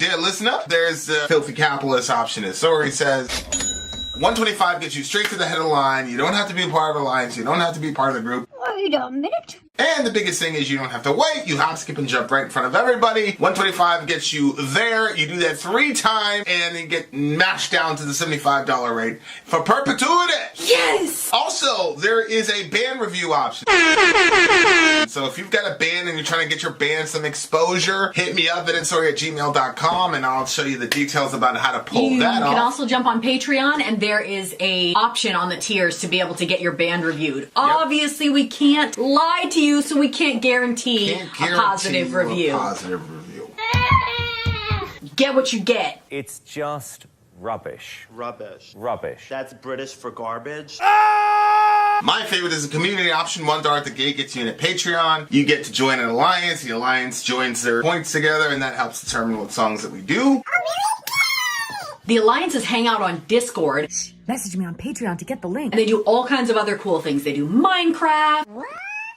Dear listener, there's the filthy capitalist option, as Sori says. 125 gets you straight to the head of the line. You don't have to be part of the alliance. You don't have to be part of the group. Wait a minute. And the biggest thing is you don't have to wait. You hop, skip, and jump right in front of everybody. 125 gets you there. You do that 3 times, and then get mashed down to the $75 rate for perpetuity. Yes! Also, there is a band review option. So if you've got a band and you're trying to get your band some exposure, hit me up at insori@gmail.com, and I'll show you the details about how to pull that off. You can also jump on Patreon, and there is a option on the tiers to be able to get your band reviewed. Yep. Obviously, we can't lie to you, so we can't guarantee a positive review. Get what you get. It's just rubbish. Rubbish. Rubbish. That's British for garbage. My favorite is the community option. $1 at the gate gets you in at Patreon. You get to join an alliance. The alliance joins their points together, and that helps determine what songs that we do. The alliances hang out on Discord. Message me on Patreon to get the link. And they do all kinds of other cool things. They do Minecraft,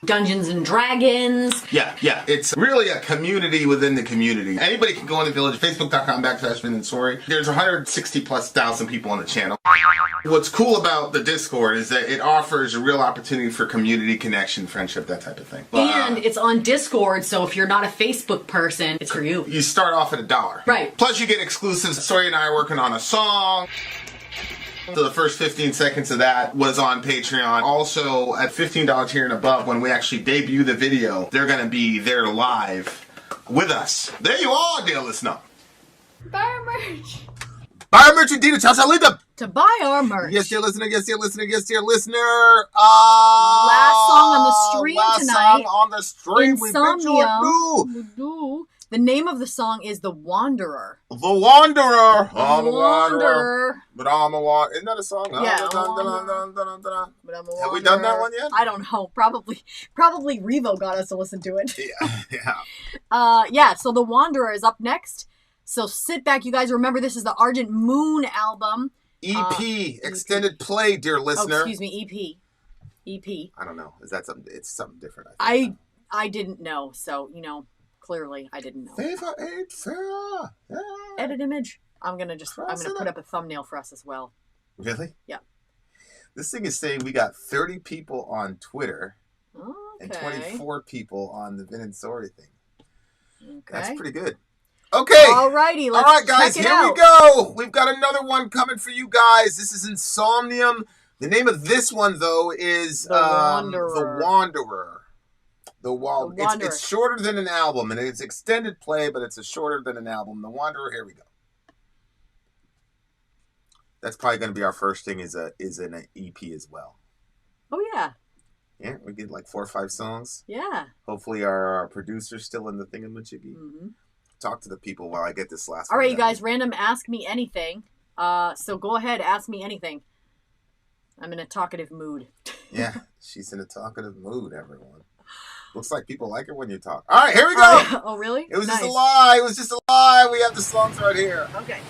Dungeons and Dragons. Yeah. It's really a community within the community. Anybody can go on the Village, facebook.com/Sori. There's 160,000+ people on the channel. What's cool about the Discord is that it offers a real opportunity for community connection, friendship, that type of thing. And it's on Discord, so if you're not a Facebook person, it's for you. You start off at $1. Right. Plus you get exclusives. Sori and I are working on a song. So the first 15 seconds of that was on Patreon. Also, at $15 tier and above, when we actually debut the video, they're going to be there live with us. There you are, dear listener. Buy our merch. Buy our merch indeed. Tell us how to lead them. To buy our merch. Yes, dear listener. Yes, dear listener. Yes, dear listener. Last song on the stream tonight. Last song on the stream. Insomnium. The name of the song is The Wanderer. The Wanderer. I'm The a wanderer. Wanderer. But I'm a wanderer. Isn't that a song? Yeah. But I'm a wanderer. Have we done that one yet? I don't know. Probably Revo got us to listen to it. Yeah. So The Wanderer is up next. So sit back, you guys. Remember, this is the Argent Moon album. EP, extended play, dear listener. Oh, excuse me, EP. I don't know. Is that something? It's something different. I didn't know. So, clearly I didn't know. Favor ain't fair. Yeah. Edit image. I'm gonna put up a thumbnail for us as well. Really? Yeah. This thing is saying we got 30 people on Twitter and Okay. 24 people on the Vin and Sori thing. Okay. That's pretty good. Okay. Alrighty, let's All right, guys, check it here out. we go. We've got another one coming for you guys. This is Insomnium. The name of this one, though, is The Wanderer. The Wanderer. The Wanderer. It's shorter than an album, and it's extended play, but it's shorter than an album. The Wanderer. Here we go. That's probably going to be our first thing. Is an EP as well. Oh yeah. Yeah, we did like 4 or 5 songs. Yeah. Hopefully, our producer's still in the thingamajiggy. Mm-hmm. Talk to the people while I get this last. All one right, you done. guys. Random, ask me anything. So go ahead, ask me anything. I'm in a talkative mood. Yeah, she's in a talkative mood, everyone. Looks like people like it when you talk. All right, here we go. Oh, really? It was Nice. just a lie. It was just a lie. We have the songs right here. Okay.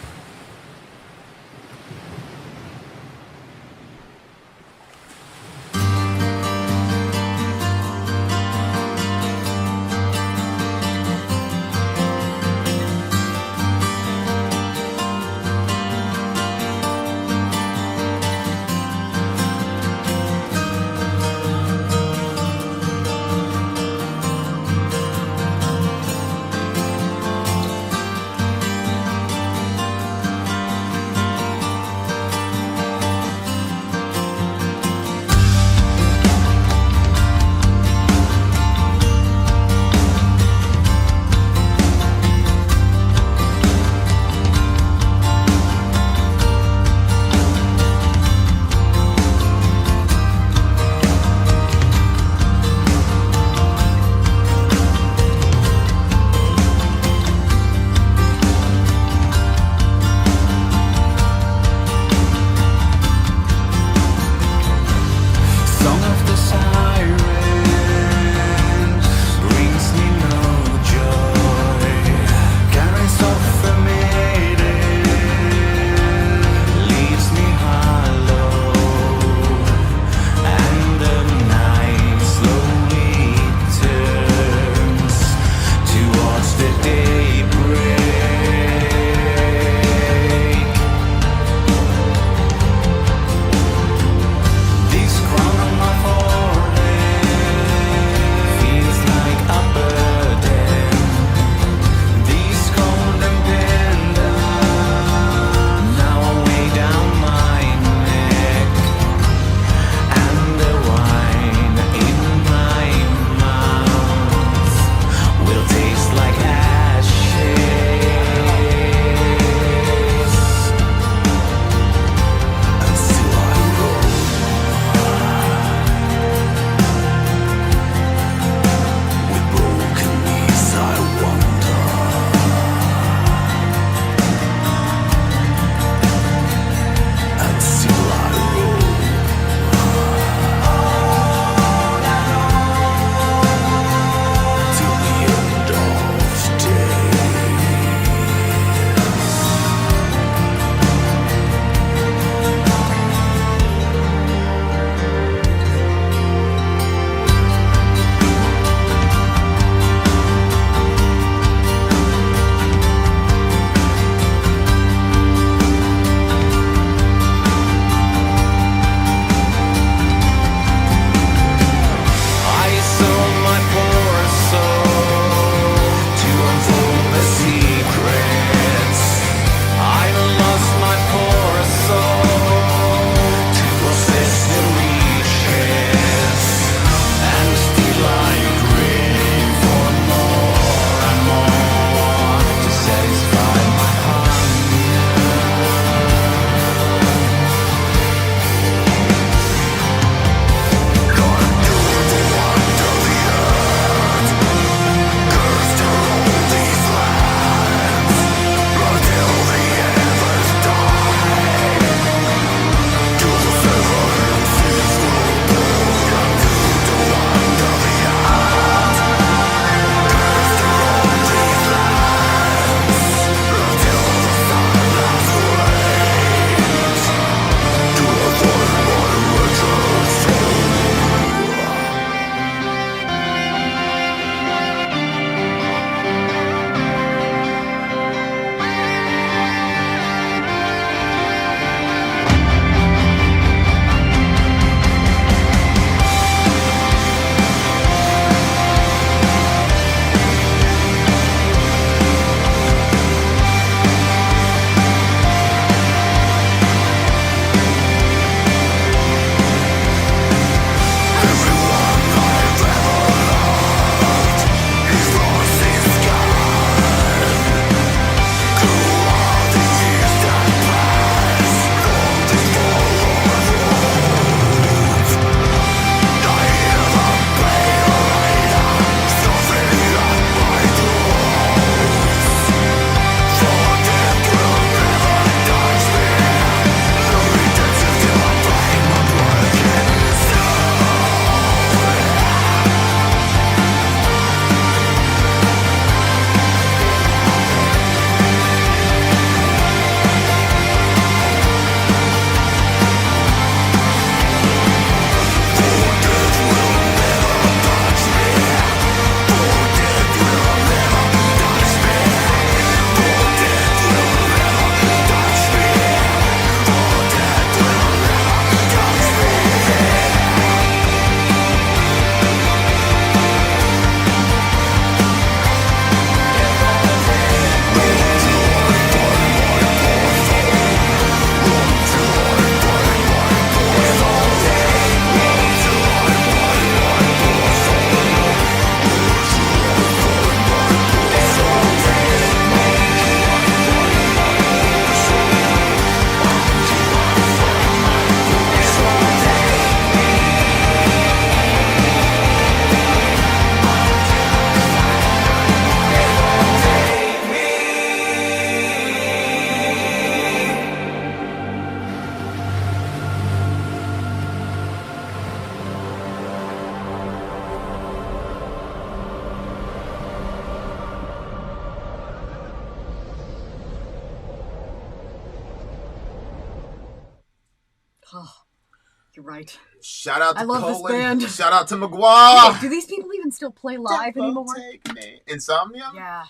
You're right. Shout out to I love this Poland. band. Shout out to McGuire. Hey, do these people even still play live Death anymore? won't take me. Insomnium? Yeah.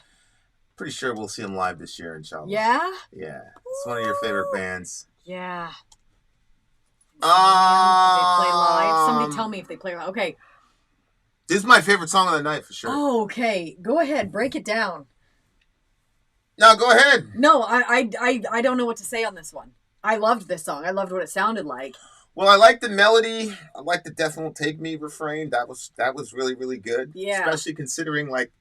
Pretty sure we'll see them live this year, inshallah. Yeah? Yeah. It's one of your favorite bands. Yeah. They play live. Somebody tell me if they play live. Okay. This is my favorite song of the night for sure. Oh, okay. Go ahead. Break it down. No, go ahead. No, I don't know what to say on this one. I loved this song. I loved what it sounded like. Well, I like the melody. I like the "Death Won't Take Me" refrain. That was really, really good. Yeah. Especially considering, like,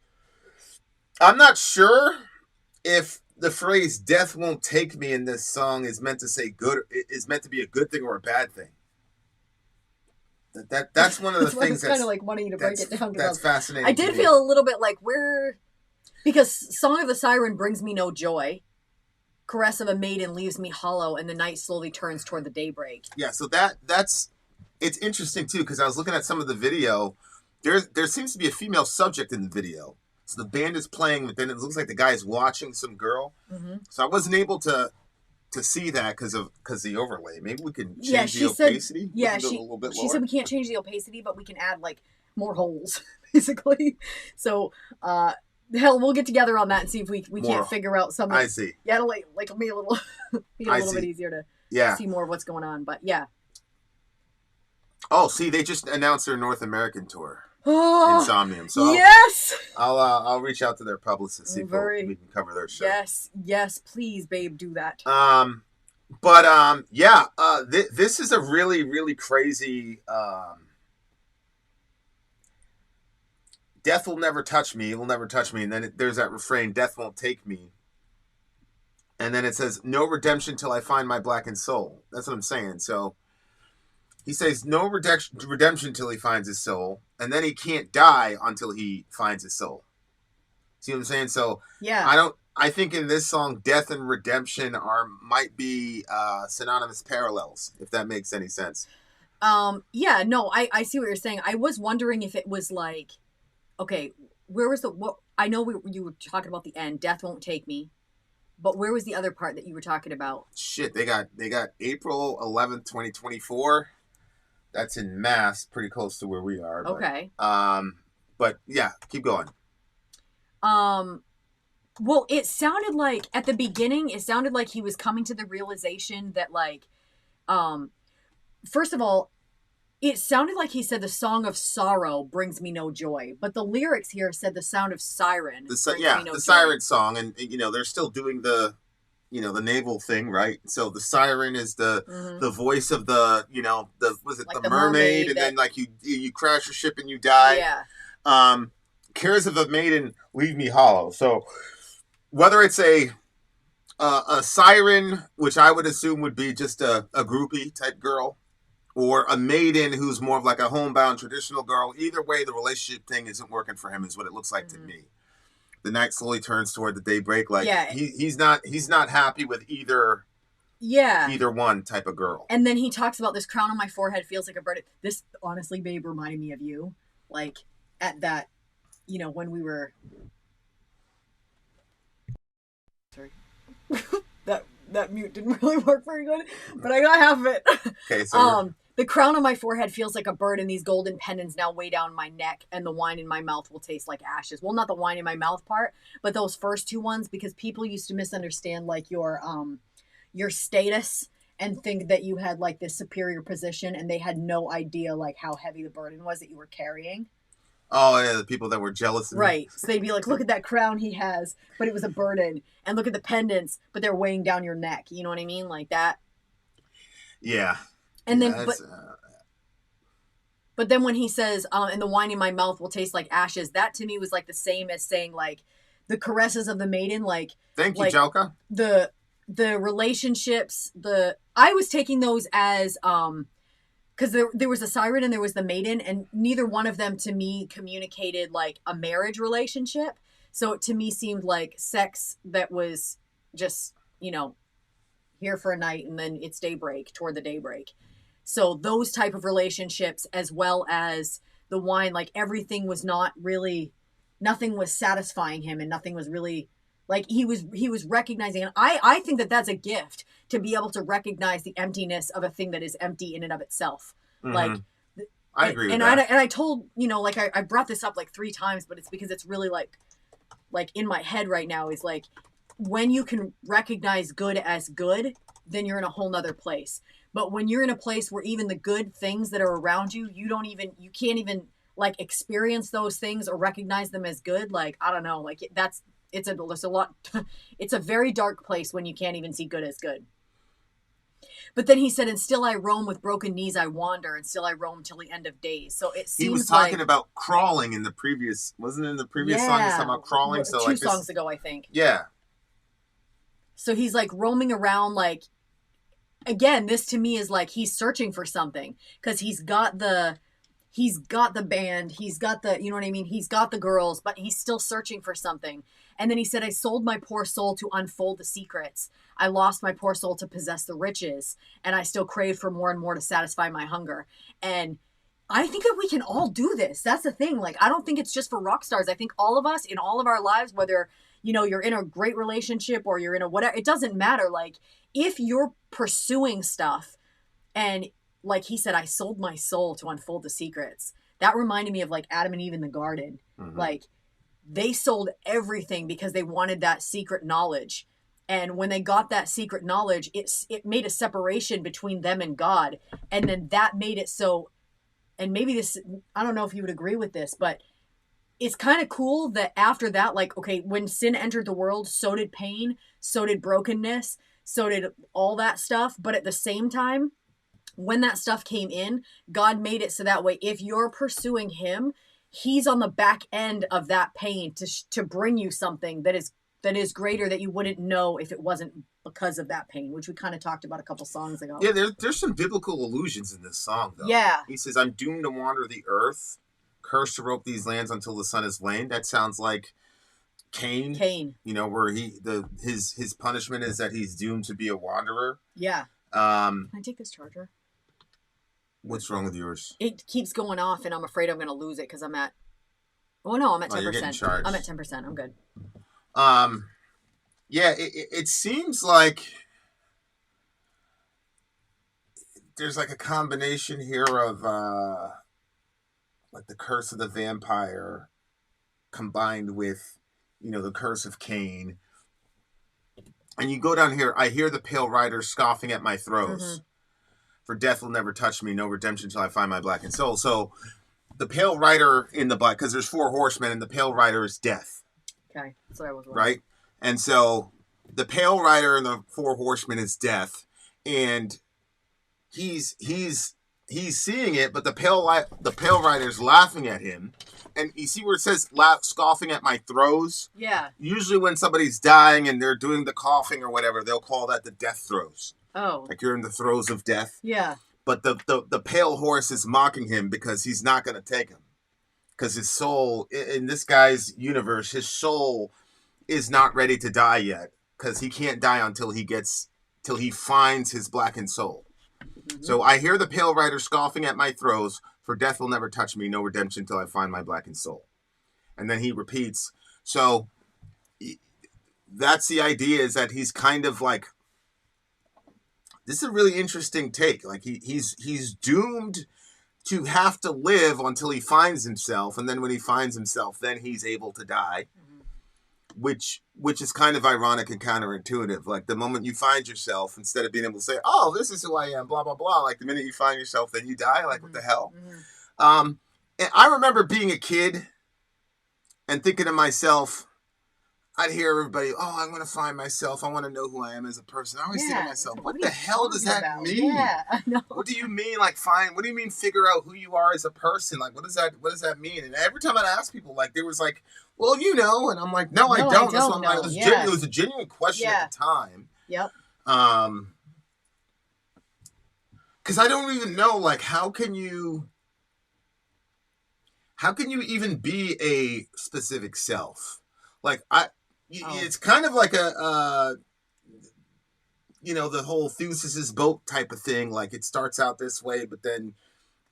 I'm not sure if the phrase "Death won't take me" in this song is meant to say good, is meant to be a good thing or a bad thing. That's one of the things that's kind of like wanting you to break it down. That's fascinating. I did feel a little bit like because "Song of the Siren" brings me no joy. "Caress of a maiden leaves me hollow, and the night slowly turns toward the daybreak." Yeah, so that's it's interesting too, because I was looking at some of the video. There seems to be a female subject in the video. So the band is playing, but then it looks like the guy is watching some girl. Mm-hmm. So I wasn't able to see that because the overlay. Maybe we can change the opacity. She said we can't change the opacity, but we can add like more holes, basically. So hell, we'll get together on that and see if we can't figure out something. I see. Yeah, it'll it'll be a little bit easier to see more of what's going on. But yeah. Oh, see, they just announced their North American tour. Insomnium. So yes, I'll reach out to their publicist, see if we can cover their show. Yes, please, babe, do that. This is a really, really crazy. Death will never touch me. It will never touch me. And then there's that refrain, "Death won't take me." And then it says, "No redemption till I find my blackened soul." That's what I'm saying. So he says no redemption till he finds his soul, and then he can't die until he finds his soul. See what I'm saying? So yeah, I think in this song, death and redemption might be synonymous parallels, if that makes any sense. Yeah, no, I see what you're saying. I was wondering if it was like, okay, where was what? I know you were talking about the end. "Death won't take me," but where was the other part that you were talking about? Shit, they got April 11th, 2024. That's in Mass, pretty close to where we are. Okay. But yeah, keep going. Well, it sounded like at the beginning, it sounded like he was coming to the realization that, like, first of all, it sounded like he said the song of sorrow brings me no joy, but the lyrics here said the sound of siren. The siren song, and they're still doing the naval thing, right? So the siren is the voice of the the mermaid, and then like you crash your ship and you die. Yeah. Cares of a maiden leave me hollow. So whether it's a siren, which I would assume would be just a groupie type girl, or a maiden who's more of like a homebound traditional girl, either way, the relationship thing isn't working for him, is what it looks like to me. The night slowly turns toward the daybreak. Like he's not happy with either one type of girl. And then he talks about this crown on my forehead feels like a bird. This honestly, babe, reminded me of you. Like at that, when we were. Sorry. that mute didn't really work very good, but I got half of it. Okay, so the crown on my forehead feels like a bird, and these golden pendants now weigh down my neck, and the wine in my mouth will taste like ashes. Well, not the wine in my mouth part, but those first two ones, because people used to misunderstand like your status and think that you had like this superior position, and they had no idea like how heavy the burden was that you were carrying. Oh yeah, the people that were jealous of right. So they'd be like, look at that crown he has, but it was a burden, and look at the pendants, but they're weighing down your neck. You know what I mean? Like that. Yeah. And then, but then when he says, and the wine in my mouth will taste like ashes, that to me was like the same as saying like the caresses of the maiden, like. Thank you, Jalka. The relationships, I was taking those as, because there was a siren and there was the maiden, and neither one of them to me communicated like a marriage relationship. So it to me seemed like sex that was just, here for a night and then it's daybreak, toward the daybreak. So those type of relationships, as well as the wine, like everything was not really, nothing was satisfying him, and nothing was really Like he was recognizing, and I think that that's a gift to be able to recognize the emptiness of a thing that is empty in and of itself. Like, I agree with that. And I told, like I brought this up like 3 times, but it's because it's really like in my head right now is like, when you can recognize good as good, then you're in a whole nother place. But when you're in a place where even the good things that are around you, you can't even like experience those things or recognize them as good. Like, I don't know, like it's a lot. It's a very dark place when you can't even see good as good. But then he said, and still I roam with broken knees, I wander, and still I roam till the end of days. So it seems he was talking about crawling in the previous, wasn't it in the previous song? He's talking about crawling. So 2 songs ago, I think. Yeah. So he's like roaming around, like, again, this to me is like he's searching for something, because he's got the band, he's got the, you know what I mean? He's got the girls, but he's still searching for something. And then he said, I sold my poor soul to unfold the secrets. I lost my poor soul to possess the riches. And I still crave for more and more to satisfy my hunger. And I think that we can all do this. That's the thing. Like, I don't think it's just for rock stars. I think all of us in all of our lives, whether, you're in a great relationship or you're in a whatever, it doesn't matter. Like, if you're pursuing stuff, and like he said, I sold my soul to unfold the secrets. That reminded me of like Adam and Eve in the garden. Like, they sold everything because they wanted that secret knowledge. And when they got that secret knowledge, it made a separation between them and God. And then that made it so, and maybe this, I don't know if you would agree with this, but it's kind of cool that after that, like, okay, when sin entered the world, so did pain, so did brokenness, so did all that stuff. But at the same time, when that stuff came in, God made it so that way, if you're pursuing him, he's on the back end of that pain to bring you something that is greater, that you wouldn't know if it wasn't because of that pain, which we kind of talked about a couple songs ago. Yeah, there's some biblical allusions in this song, though. Yeah. He says, I'm doomed to wander the earth, cursed to rope these lands until the sun is slain. That sounds like Cain. Where his punishment is that he's doomed to be a wanderer. Yeah. Can I take this charger? What's wrong with yours? It keeps going off, and I'm afraid I'm going to lose it because I'm at 10%. You're getting charged. I'm at 10%. I'm good. Yeah, it seems like there's like a combination here of like the curse of the vampire combined with, the curse of Cain. And you go down here, I hear the pale rider scoffing at my throes. For death will never touch me, no redemption till I find my blackened soul. So the pale rider in the black, because there's 4 horsemen, and the pale rider is death. Okay, that's what I was wondering. Right? And so the pale rider and the 4 horsemen is death, and he's seeing it, but the pale rider's laughing at him. And you see where it says scoffing at my throes? Yeah. Usually when somebody's dying and they're doing the coughing or whatever, they'll call that the death throes. Oh. Like you're in the throes of death. Yeah. But the pale horse is mocking him because he's not going to take him. Because his soul, in this guy's universe, his soul is not ready to die yet. Because he can't die until he finds his blackened soul. So I hear the pale rider scoffing at my throes, for death will never touch me, no redemption till I find my blackened soul. And then he repeats. So that's the idea, is that he's kind of like, this is a really interesting take. Like he's doomed to have to live until he finds himself, and then when he finds himself, then he's able to die. Which is kind of ironic and counterintuitive. Like the moment you find yourself, instead of being able to say, "Oh, this is who I am," blah blah blah. Like the minute you find yourself, then you die. Like what the hell? And I remember being a kid and thinking to myself, I'd hear everybody, "Oh, I'm going to find myself. I want to know who I am as a person." I always think to myself, "What the hell does that mean? Yeah, I know. What do you mean, like find? What do you mean figure out who you are as a person? Like what does that mean?" And every time I'd ask people, like there was like, "Well, and I'm like, "No, I don't." That's what I'm like. It was a genuine question at the time. Yep. Because I don't even know, like, how can you even be a specific self? Like it's kind of like the whole Theseus's boat type of thing. Like it starts out this way, but then,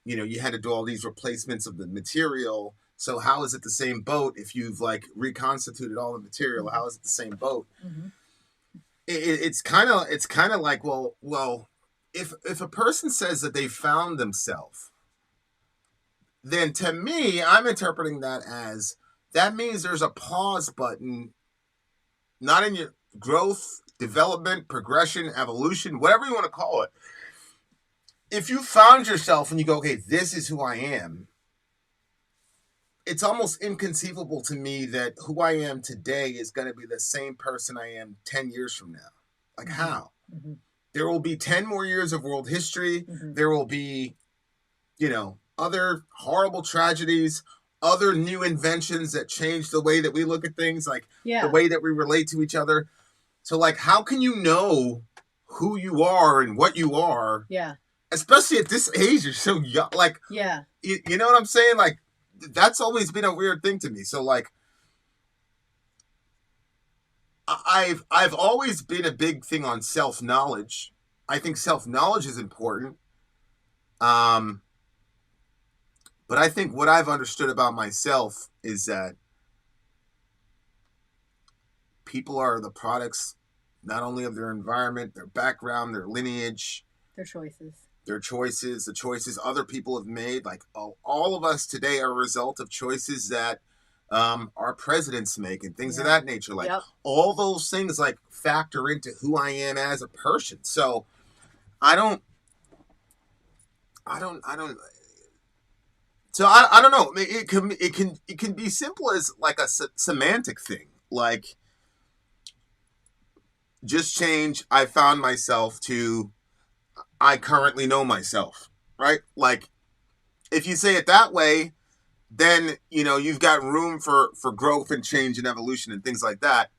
you had to do all these replacements of the material So how is it the same boat if you've like reconstituted all the material? How is it the same boat? Mm-hmm. It's kind of like, well, if a person says that they found themselves, then to me, I'm interpreting that as that means there's a pause button, not in your growth, development, progression, evolution, whatever you want to call it. If you found yourself and you go, okay, this is who I am, it's almost inconceivable to me that who I am today is going to be the same person I am 10 years from now. Like how? Mm-hmm. There will be 10 more years of world history. Mm-hmm. There will be, other horrible tragedies, other new inventions that change the way that we look at things, like the way that we relate to each other. So like, how can you know who you are and what you are? Yeah. Especially at this age, you're so young. Like, yeah. You know what I'm saying? Like, that's always been a weird thing to me. So like, I've always been a big thing on self-knowledge. I think self-knowledge is important. But I think what I've understood about myself is that people are the products not only of their environment, their background, their lineage, their choices, the choices other people have made. Like all of us today are a result of choices that our presidents make and things of that nature. Like all those things like factor into who I am as a person. So I don't know. It can be simple as like a semantic thing. Like just change. I found myself to I currently know myself, right? Like if you say it that way, then, you've got room for growth and change and evolution and things like that.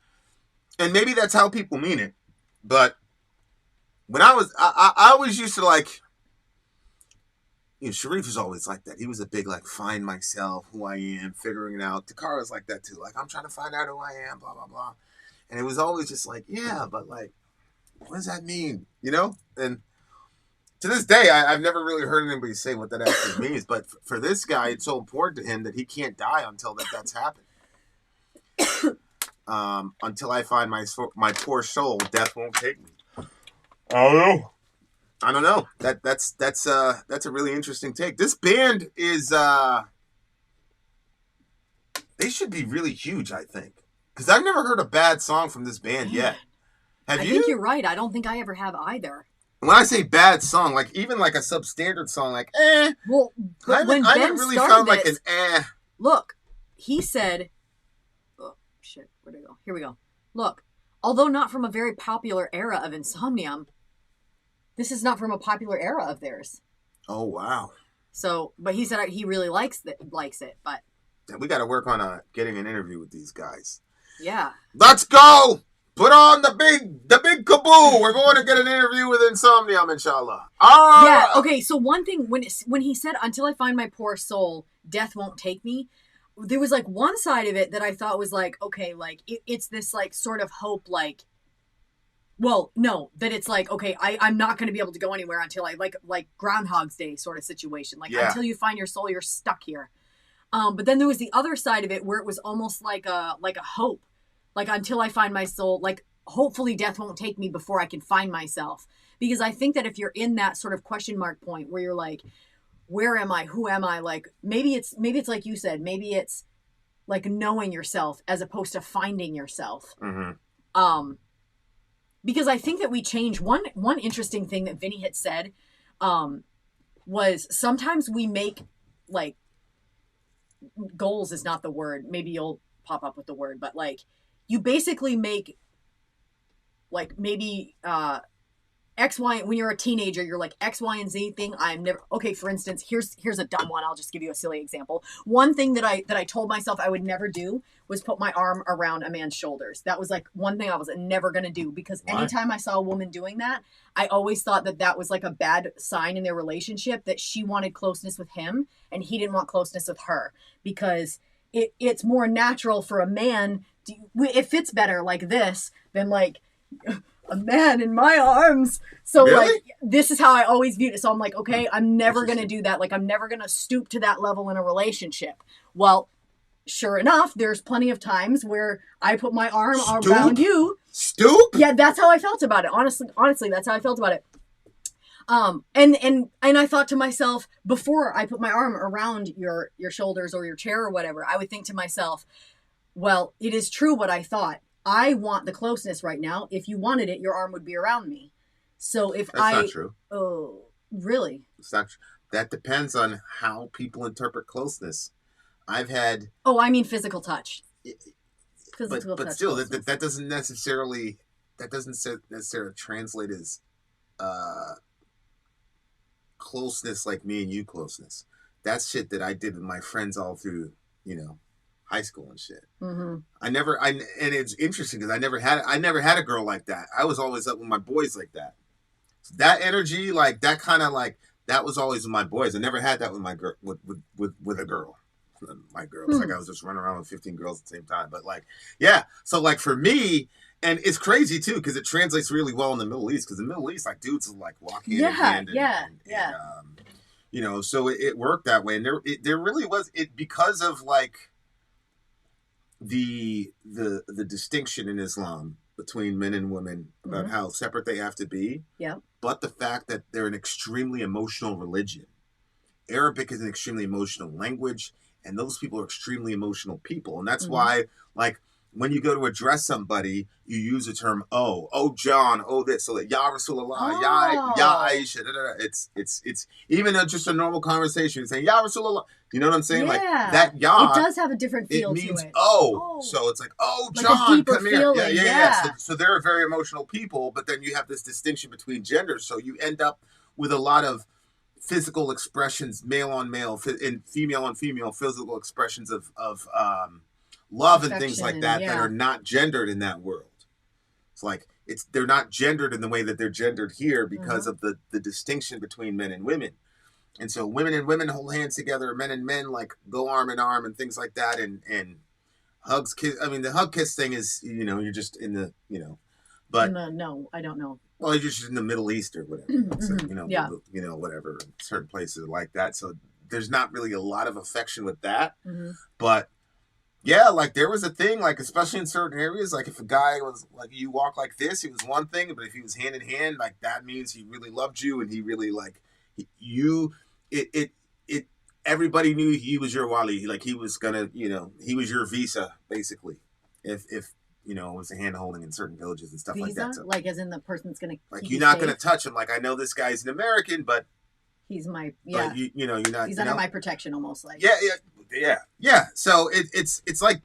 And maybe that's how people mean it. But when I always used to like, Sharif was always like that. He was a big, like, find myself, who I am, figuring it out. Takara was like that too. Like, I'm trying to find out who I am, blah, blah, blah. And it was always just like, yeah, but like, what does that mean? And to this day, I've never really heard anybody say what that actually means. But for this guy, it's so important to him that he can't die until that's happened. Until I find my poor soul, death won't take me. I don't know. That's a really interesting take. This band is they should be really huge, I think, because I've never heard a bad song from this band yet. Have you? I think you're right. I don't think I ever have either. When I say bad song, like even like a substandard song, like Well, but when I Ben haven't really started found like this, an Look, he said, "Oh shit, where'd it go? Here we go. Look, although not from a very popular era of Insomnium, this is not from a popular era of theirs." Oh wow! So, but he said he really likes it. But we got to work on getting an interview with these guys. Yeah. Let's go. Put on the big kaboo. We're going to get an interview with Insomnium, inshallah. Yeah, okay, so one thing, when he said, until I find my poor soul, death won't take me, there was like one side of it that I thought was like, okay, like, it's this like sort of hope, like, well, no, that it's like, okay, I'm not going to be able to go anywhere until I, like Groundhog's Day sort of situation. Like, until you find your soul, you're stuck here. But then there was the other side of it where it was almost like a hope. Like, until I find my soul, like, hopefully death won't take me before I can find myself. Because I think that if you're in that sort of question mark point where you're like, where am I? Who am I? Like, maybe it's like you said, maybe it's like knowing yourself as opposed to finding yourself. Mm-hmm. Because I think that we change. One interesting thing that Vinny had said was sometimes we make, like, goals is not the word. Maybe you'll pop up with the word, but like, you basically make, like, maybe X, Y, when you're a teenager, you're like, X, Y, and Z thing, I'm never, okay, for instance, here's a dumb one, I'll just give you a silly example. One thing that I told myself I would never do was put my arm around a man's shoulders. That was like one thing I was never going to do, because anytime I saw a woman doing that, I always thought that was like a bad sign in their relationship, that she wanted closeness with him, and he didn't want closeness with her, because it's more natural for a man it fits better like this than like a man in my arms. So really? Like, this is how I always viewed it. So I'm like, okay, I'm never going to do that. Like, I'm never going to stoop to that level in a relationship. Well, sure enough, there's plenty of times where I put my arm around you. Stoop? Yeah, that's how I felt about it. Honestly, that's how I felt about it. And I thought to myself, before I put my arm around your shoulders or your chair or whatever, I would think to myself, well, it is true what I thought. I want the closeness right now. If you wanted it, your arm would be around me. So if That's not true. Oh, really? It's not true. That depends on how people interpret closeness. I've had... Oh, I mean physical touch. But still, that doesn't necessarily translate as closeness like me and you closeness. That's shit that I did with my friends all through, high school and shit. Mm-hmm. And it's interesting because I never had a girl like that. I was always up with my boys like that. So that energy, like that kind of like, that was always with my boys. I never had that with my girl, with a girl. My girls, like I was just running around with 15 girls at the same time. But like, yeah. So like for me, and it's crazy too because it translates really well in the Middle East. Because in the Middle East, like dudes will like walk hand in hand. And, so it worked that way. And there really was it because of like the distinction in Islam between men and women about how separate they have to be. Yeah. But the fact that they're an extremely emotional religion. Arabic is an extremely emotional language. And those people are extremely emotional people. And that's why, like, when you go to address somebody, you use the term, oh, John, oh, this. So that, Ya Rasulullah, Ya Aisha, da, da, da. It's even just a normal conversation. Saying, Ya Rasulullah. You know what I'm saying? Yeah. Like, that Ya. It does have a different feel to it. It means, oh. So it's like, oh, like John, come feeling. here. Yeah. So they're a very emotional people. But then you have this distinction between genders. So you end up with a lot of physical expressions, male on male, and female on female, physical expressions of love and things like that that are not gendered in that world. It's like they're not gendered in the way that they're gendered here because of the distinction between men and women. And so women and women hold hands together, men and men like go arm in arm and things like that, and hugs, kiss. I mean, the hug kiss thing is you're just in the but no, I don't know. Well, you're just in the Middle East or whatever. So, whatever, certain places like that. So there's not really a lot of affection with that. But yeah, like there was a thing, like especially in certain areas, like if a guy was like you walk like this, it was one thing, but if he was hand in hand, like that means he really loved you and he really like you. It everybody knew he was your wali, like he was gonna, he was your visa basically. If it was a hand holding in certain villages and stuff like that. So, like as in the person's going to like, you're not going to touch him. Like, I know this guy's an American, but he's my, but you're not, he's under my protection almost like. Yeah. So it's like,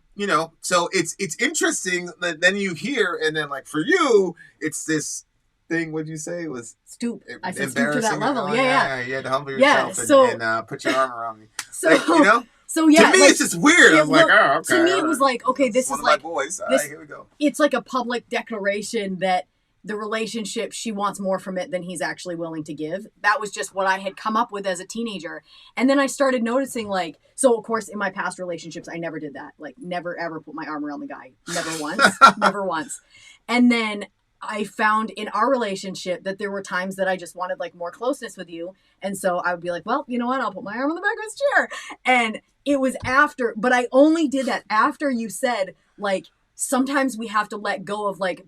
so it's interesting that then you hear, and then like for you, it's this thing, what'd you say? It was stoop. I said stoop to that level. Yeah. You had to humble yourself and put your arm around me. So, like, So yeah, to me it's just weird. I'm like, oh, okay. To me it was like, okay, this is like my boys. All this, right, here we go. It's like a public declaration that the relationship, she wants more from it than he's actually willing to give. That was just what I had come up with as a teenager. And then I started noticing like, so of course in my past relationships, I never did that. Like never ever put my arm around the guy. Never once. Never once. And then I found in our relationship that there were times that I just wanted like more closeness with you. And so I would be like, well, you know what? I'll put my arm on the back of his chair. And it was after, but I only did that after you said, like, sometimes we have to let go of, like, it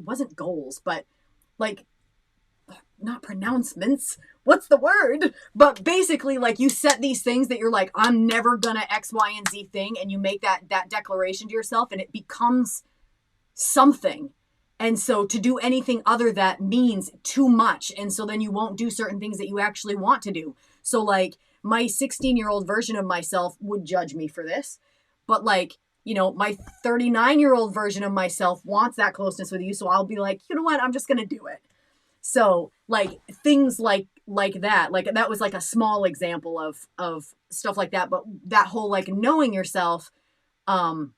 wasn't goals, but, like, not pronouncements. What's the word? But basically, like, you set these things that you're like, I'm never gonna X, Y, and Z thing, and you make that declaration to yourself, and it becomes something. And so to do anything other that means too much. And so then you won't do certain things that you actually want to do. So, like, my 16-year-old version of myself would judge me for this. But like, my 39-year-old version of myself wants that closeness with you. So I'll be like, you know what? I'm just going to do it. So like things like that, like that was like a small example of stuff like that. But that whole like knowing yourself, and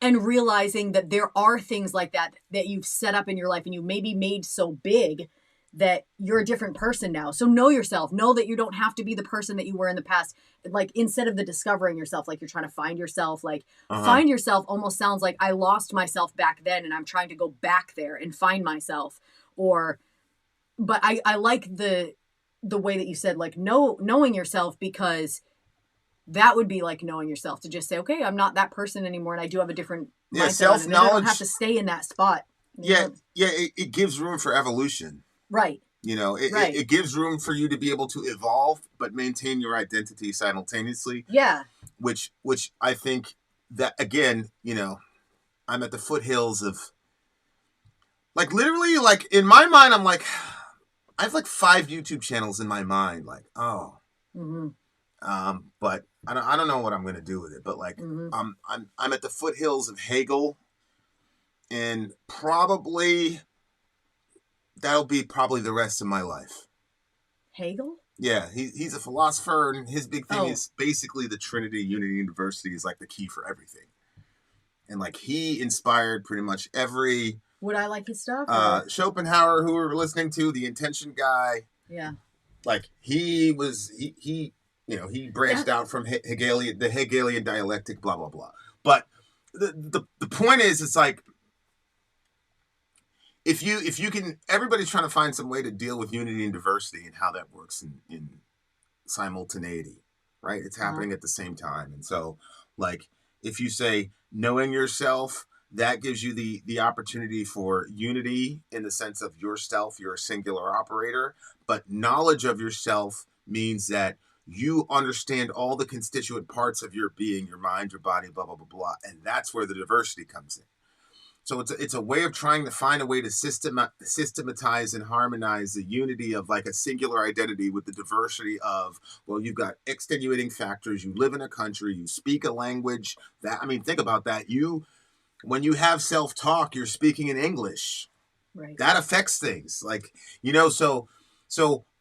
realizing that there are things like that you've set up in your life and you maybe made so big that you're a different person now. So know yourself. Know that you don't have to be the person that you were in the past. Like, instead of the discovering yourself, like you're trying to find yourself, like find yourself almost sounds like I lost myself back then and I'm trying to go back there and find myself. But I like the way that you said, like, knowing yourself, because That would be like knowing yourself, to just say, okay, I'm not that person anymore, and I do have a different mindset. Self-knowledge. And I don't have to stay in that spot. It gives room for evolution. Right. It gives room for you to be able to evolve, but maintain your identity simultaneously. Yeah. Which I think that, again, I'm at the foothills of, like, literally, like, in my mind, I'm like, I have like 5 YouTube channels in my mind. Like, oh, but I don't know what I'm going to do with it. But like, I'm at the foothills of Hegel, and probably that'll be the rest of my life. Hegel? Yeah, he's a philosopher, and his big thing is basically the Trinity, unity, and diversity is like the key for everything. And like, he inspired pretty much every. Would I like his stuff? Schopenhauer, who we were listening to, the intention guy. Yeah. Like, he branched out from the Hegelian dialectic, blah blah blah. But the point is, it's like, if you can, everybody's trying to find some way to deal with unity and diversity and how that works in simultaneity, right? It's happening at the same time. And so, like, if you say knowing yourself, that gives you the opportunity for unity in the sense of yourself, you're a singular operator. But knowledge of yourself means that you understand all the constituent parts of your being, your mind, your body, blah, blah, blah, blah. And that's where the diversity comes in. So it's a way of trying to find a way to systematize and harmonize the unity of like a singular identity with the diversity of, well, you've got extenuating factors. You live in a country, you speak a language think about that. When you have self-talk, you're speaking in English. Right. That affects things. Like, so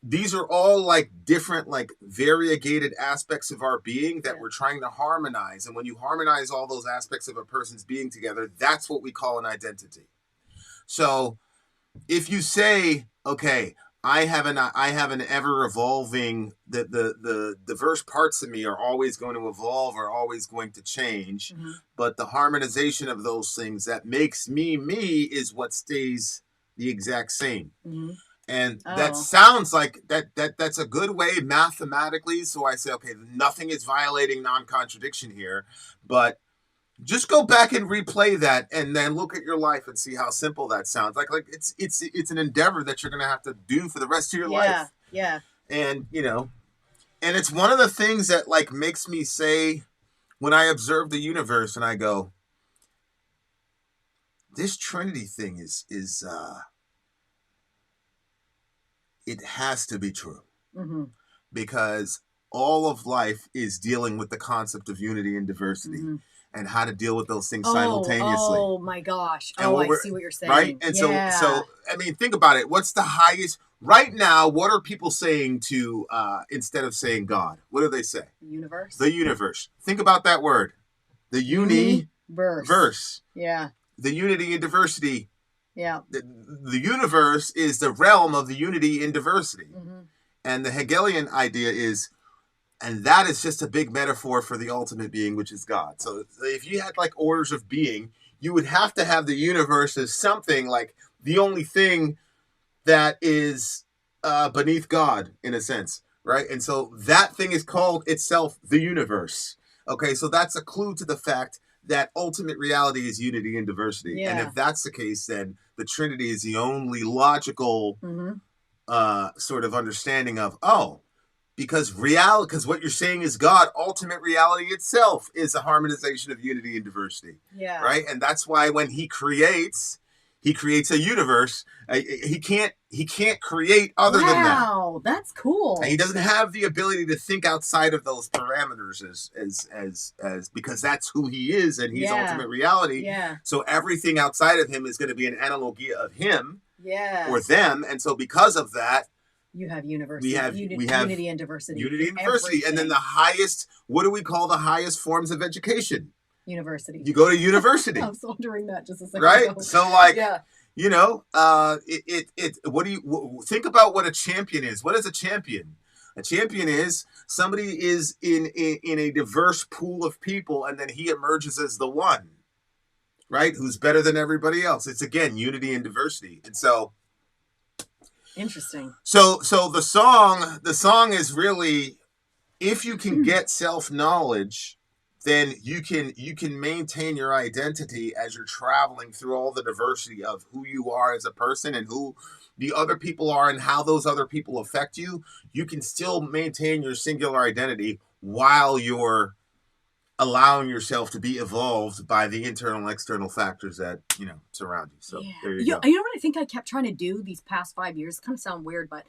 these are all like different, like variegated aspects of our being that we're trying to harmonize. And when you harmonize all those aspects of a person's being together, that's what we call an identity. So if you say, okay, I have an ever evolving, the diverse parts of me are always going to evolve, are always going to change. But the harmonization of those things that makes me is what stays the exact same. And that sounds like that's a good way mathematically. So I say, okay, nothing is violating non-contradiction here, but just go back and replay that, and then look at your life and see how simple that sounds. Like it's an endeavor that you're going to have to do for the rest of your life. Yeah. And and it's one of the things that like makes me say, when I observe the universe and I go, this Trinity thing is it has to be true. Because all of life is dealing with the concept of unity and diversity. And how to deal with those things simultaneously. Oh my gosh. And I see what you're saying. Right? And so I mean, think about it. What's the highest right now? What are people saying to instead of saying God? What do they say? Universe. The universe. Think about that word. The universe. Yeah. The unity and diversity. Yeah. The universe is the realm of the unity and diversity. And the Hegelian idea is, and that is just a big metaphor for the ultimate being, which is God. So if you had like orders of being, you would have to have the universe as something like the only thing that is beneath God, in a sense, right? And so that thing is called itself the universe. Okay, so that's a clue to the fact that ultimate reality is unity and diversity. Yeah. And if that's the case, then the Trinity is the only logical sort of understanding of, because what you're saying is God, ultimate reality itself is a harmonization of unity and diversity. Yeah. Right? And that's why when he creates a universe. He can't create other than that. Wow, that's cool. And he doesn't have the ability to think outside of those parameters as because that's who he is and he's ultimate reality. Yeah. So everything outside of him is going to be an analogy of him or them. And so because of that, you have universe. We have unity and diversity. Unity and diversity. And then the highest, what do we call the highest forms of education? University. You go to university. I was wondering that just a second ago. Right? So like, you know, what do you think about what a champion is? What is a champion? A champion is somebody is in a diverse pool of people and then he emerges as the one, right? Who's better than everybody else. It's again, unity and diversity. And so, interesting. So the song is really if you can get self-knowledge, then you can maintain your identity as you're traveling through all the diversity of who you are as a person and who the other people are and how those other people affect you. You can still maintain your singular identity while you're allowing yourself to be evolved by the internal and external factors that, surround you. So there you go. You know what I think I kept trying to do these past 5 years? It's kind of sound weird, but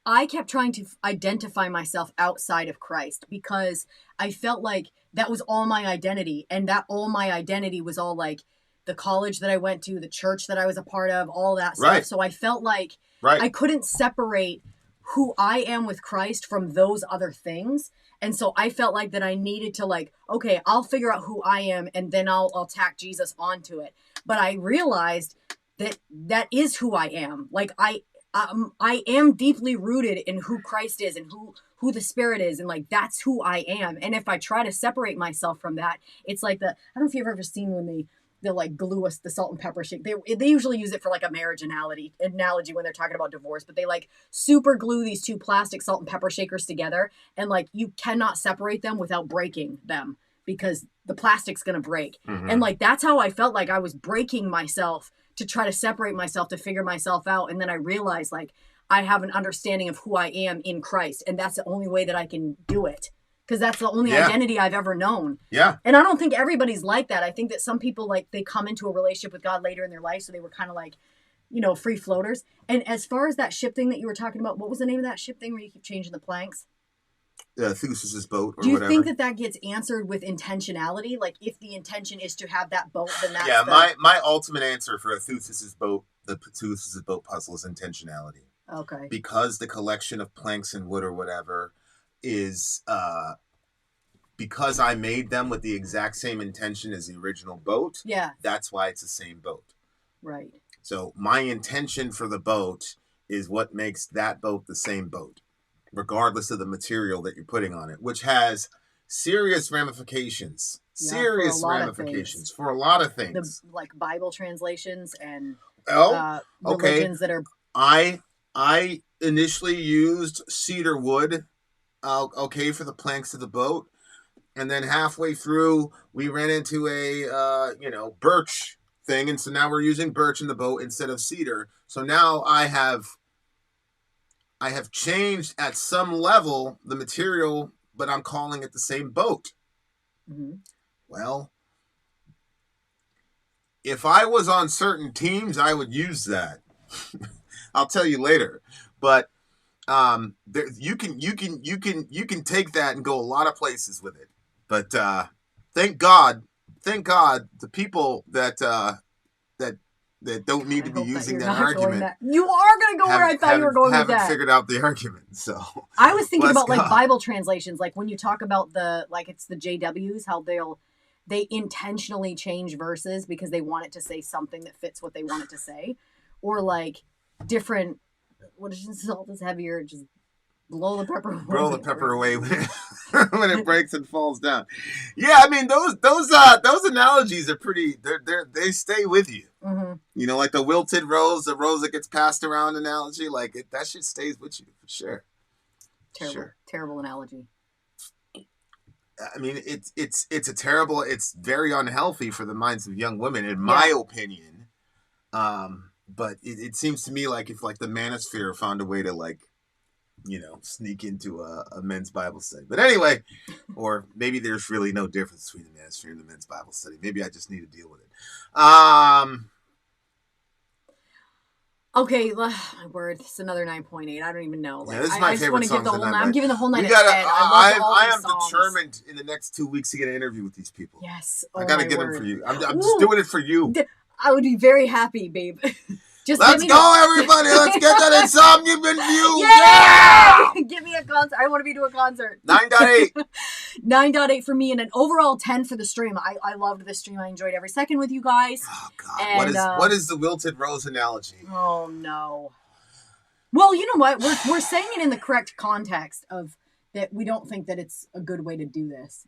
I kept trying to identify myself outside of Christ because I felt like that was all my identity. And that all my identity was all like the college that I went to, the church that I was a part of, all that stuff. Right. So I felt like I couldn't separate who I am with Christ from those other things. And so I felt like that I needed to okay, I'll figure out who I am and then I'll tack Jesus onto it. But I realized that is who I am. Like I am deeply rooted in who Christ is and who the Spirit is. And that's who I am. And if I try to separate myself from that, it's like I don't know if you've ever seen when they'll glue us the salt and pepper shake. They usually use it for a marriage analogy when they're talking about divorce, but they super glue these two plastic salt and pepper shakers together. And you cannot separate them without breaking them because the plastic's going to break. Mm-hmm. And that's how I felt like I was breaking myself to try to separate myself, to figure myself out. And then I realized I have an understanding of who I am in Christ. And that's the only way that I can do it. Because that's the only identity I've ever known. Yeah. And I don't think everybody's like that. I think that some people, they come into a relationship with God later in their life, so they were kind of free floaters. And as far as that ship thing that you were talking about, what was the name of that ship thing where you keep changing the planks? Theseus's boat or Do you whatever. think that gets answered with intentionality? If the intention is to have that boat, then that's my ultimate answer for Theseus's boat, the Theseus's boat puzzle is intentionality. Okay. Because the collection of planks and wood or whatever is because I made them with the exact same intention as the original boat. Yeah. That's why it's the same boat. Right. So my intention for the boat is what makes that boat the same boat, regardless of the material that you're putting on it, which has serious ramifications. Serious ramifications for a lot of things. The Bible translations and okay. religions that are. I initially used cedar wood. Okay, for the planks of the boat, and then halfway through we ran into a birch thing, and so now we're using birch in the boat instead of cedar. So now I have changed at some level the material, but I'm calling it the same boat. Mm-hmm. Well, if I was on certain teams, I would use that. I'll tell you later, but. You can take that and go a lot of places with it, but thank God, the people that don't need to be using that argument. You are going to go where I thought you were going with that. Haven't figured out the argument, so I was thinking about Bible translations, when you talk about it's the JWs, how they intentionally change verses because they want it to say something that fits what they want it to say, or different. What is salt is heavier? Just blow the pepper away. Blow the pepper away when it breaks and falls down. Yeah, I mean those analogies are pretty. They stay with you. Mm-hmm. Like the wilted rose, the rose that gets passed around analogy. That shit stays with you for sure. Terrible analogy. I mean, it's a terrible. It's very unhealthy for the minds of young women, in my opinion. But it seems to me if the manosphere found a way to sneak into a men's Bible study. But anyway, or maybe there's really no difference between the manosphere and the men's Bible study. Maybe I just need to deal with it. Okay, my word, it's another 9.8. I don't even know. This is my favorite song. I'm giving the whole night a 10. I am determined in the next 2 weeks to get an interview with these people. Yes. I got to get them for you. I'm just doing it for you. I would be very happy, babe. Let's go, everybody. Let's get that Insomnium view. Yeah! Give me a concert. I want to be to a concert. 9.8. 9.8 for me and an overall 10 for the stream. I loved this stream. I enjoyed every second with you guys. Oh, God. And, what is the wilted rose analogy? Oh, no. Well, you know what? We're saying it in the correct context of that we don't think that it's a good way to do this.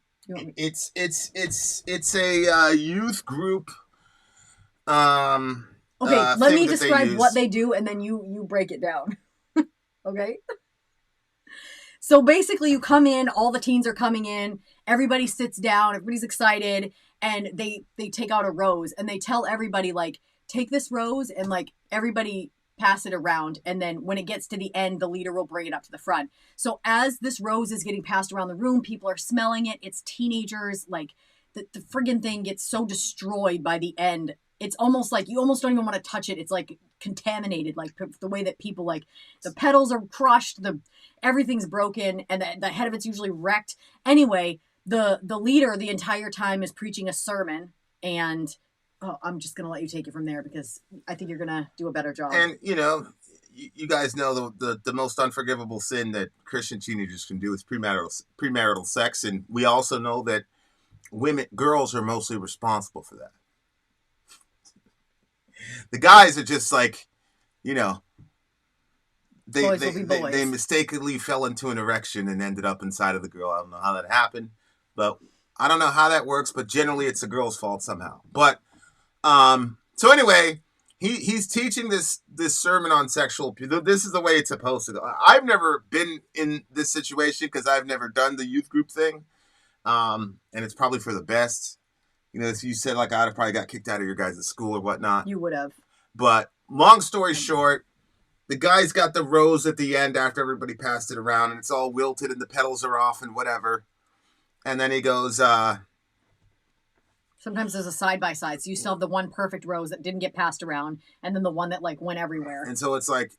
It's a youth group. Okay, let me describe what they do, and then you break it down. Okay? So basically you come in, all the teens are coming in, everybody sits down, everybody's excited, and they take out a rose and they tell everybody like, take this rose and like everybody pass it around. And then when it gets to the end, the leader will bring it up to the front. So as this rose is getting passed around the room, people are smelling it. It's teenagers. Like the friggin' thing gets so destroyed by the end. It's almost like you almost don't even want to touch it. It's like contaminated, like the way that people like the petals are crushed, everything's broken, and the head of it's usually wrecked. Anyway, the leader the entire time is preaching a sermon, and I'm just gonna let you take it from there because I think you're gonna do a better job. And you guys know the most unforgivable sin that Christian teenagers can do is premarital sex, and we also know that girls are mostly responsible for that. The guys are just like, they mistakenly fell into an erection and ended up inside of the girl. I don't know how that happened, but I don't know how that works, but generally it's the girl's fault somehow. But so anyway, he's teaching this sermon on sexual abuse. This is the way it's supposed to go. I've never been in this situation because I've never done the youth group thing, and it's probably for the best. If you said like I'd have probably got kicked out of your guys' school or whatnot. You would have. But long story short, the guy's got the rose at the end after everybody passed it around, and it's all wilted and the petals are off and whatever. And then he goes, sometimes there's a side-by-side. So you still have the one perfect rose that didn't get passed around, and then the one that like went everywhere. And so it's like,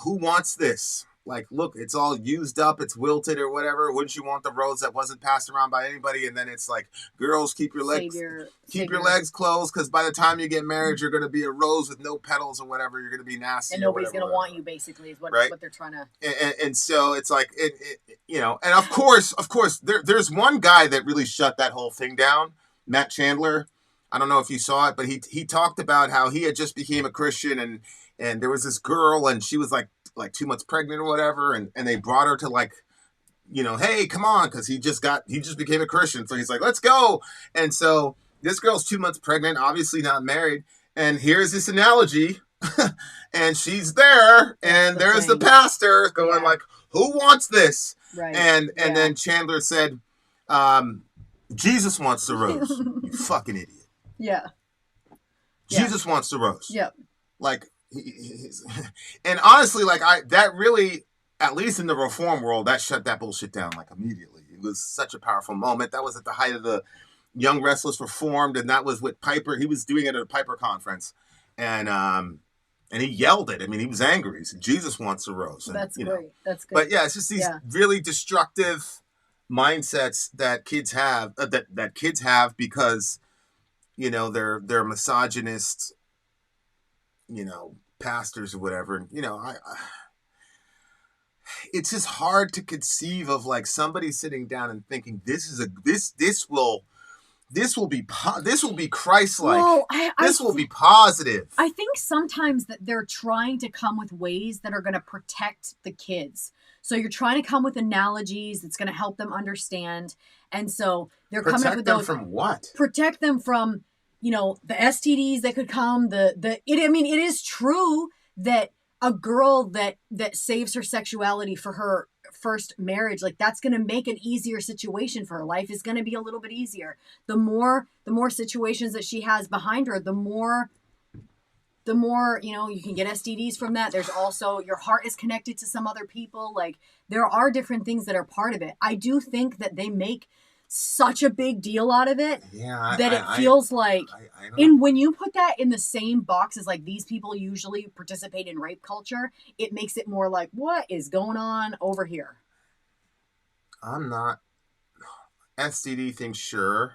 who wants this? Like, look, it's all used up, it's wilted or whatever. Wouldn't you want the rose that wasn't passed around by anybody? And then it's like, girls, keep your legs closed, because by the time you get married, you're going to be a rose with no petals or whatever. You're going to be nasty, and nobody's going to want you. Basically, is what they're trying to. And so it's like, and of course, there's one guy that really shut that whole thing down, Matt Chandler. I don't know if you saw it, but he talked about how he had just became a Christian, and there was this girl, and she was like 2 months pregnant or whatever, and they brought her to hey, come on, because he just became a Christian. So he's like, let's go. And so this girl's 2 months pregnant, obviously not married, and here's this analogy, and she's there, and there's the pastor going like, who wants this? Right. And then Chandler said, Jesus wants the rose. You fucking idiot. Yeah. Jesus wants the rose. Yep. Like, and honestly, that really, at least in the reform world, that shut that bullshit down like immediately. It was such a powerful moment. That was at the height of the Young Restless Reformed, and that was with Piper. He was doing it at a Piper conference, and he yelled it. I mean, he was angry. He said, "Jesus wants a rose." And, That's great. That's good. But yeah, it's just these really destructive mindsets that kids have. That kids have because they're misogynist. Pastors or whatever, and it's just hard to conceive of like somebody sitting down and thinking this will be Christ-like. Well, this will be positive. I think sometimes that they're trying to come with ways that are going to protect the kids. So you're trying to come with analogies that's going to help them understand, and so they're coming up with those. Protect them from what? Protect them from the STDs that could come, it is true that a girl that saves her sexuality for her first marriage, like that's going to make an easier situation for her. Life is going to be a little bit easier. The more situations that she has behind her, the more you can get STDs from that. There's also your heart is connected to some other people. Like there are different things that are part of it. I do think that they make such a big deal out of it that it feels like, and when you put that in the same box as like these people usually participate in rape culture, it makes it more like, what is going on over here? I'm not STD thing, sure.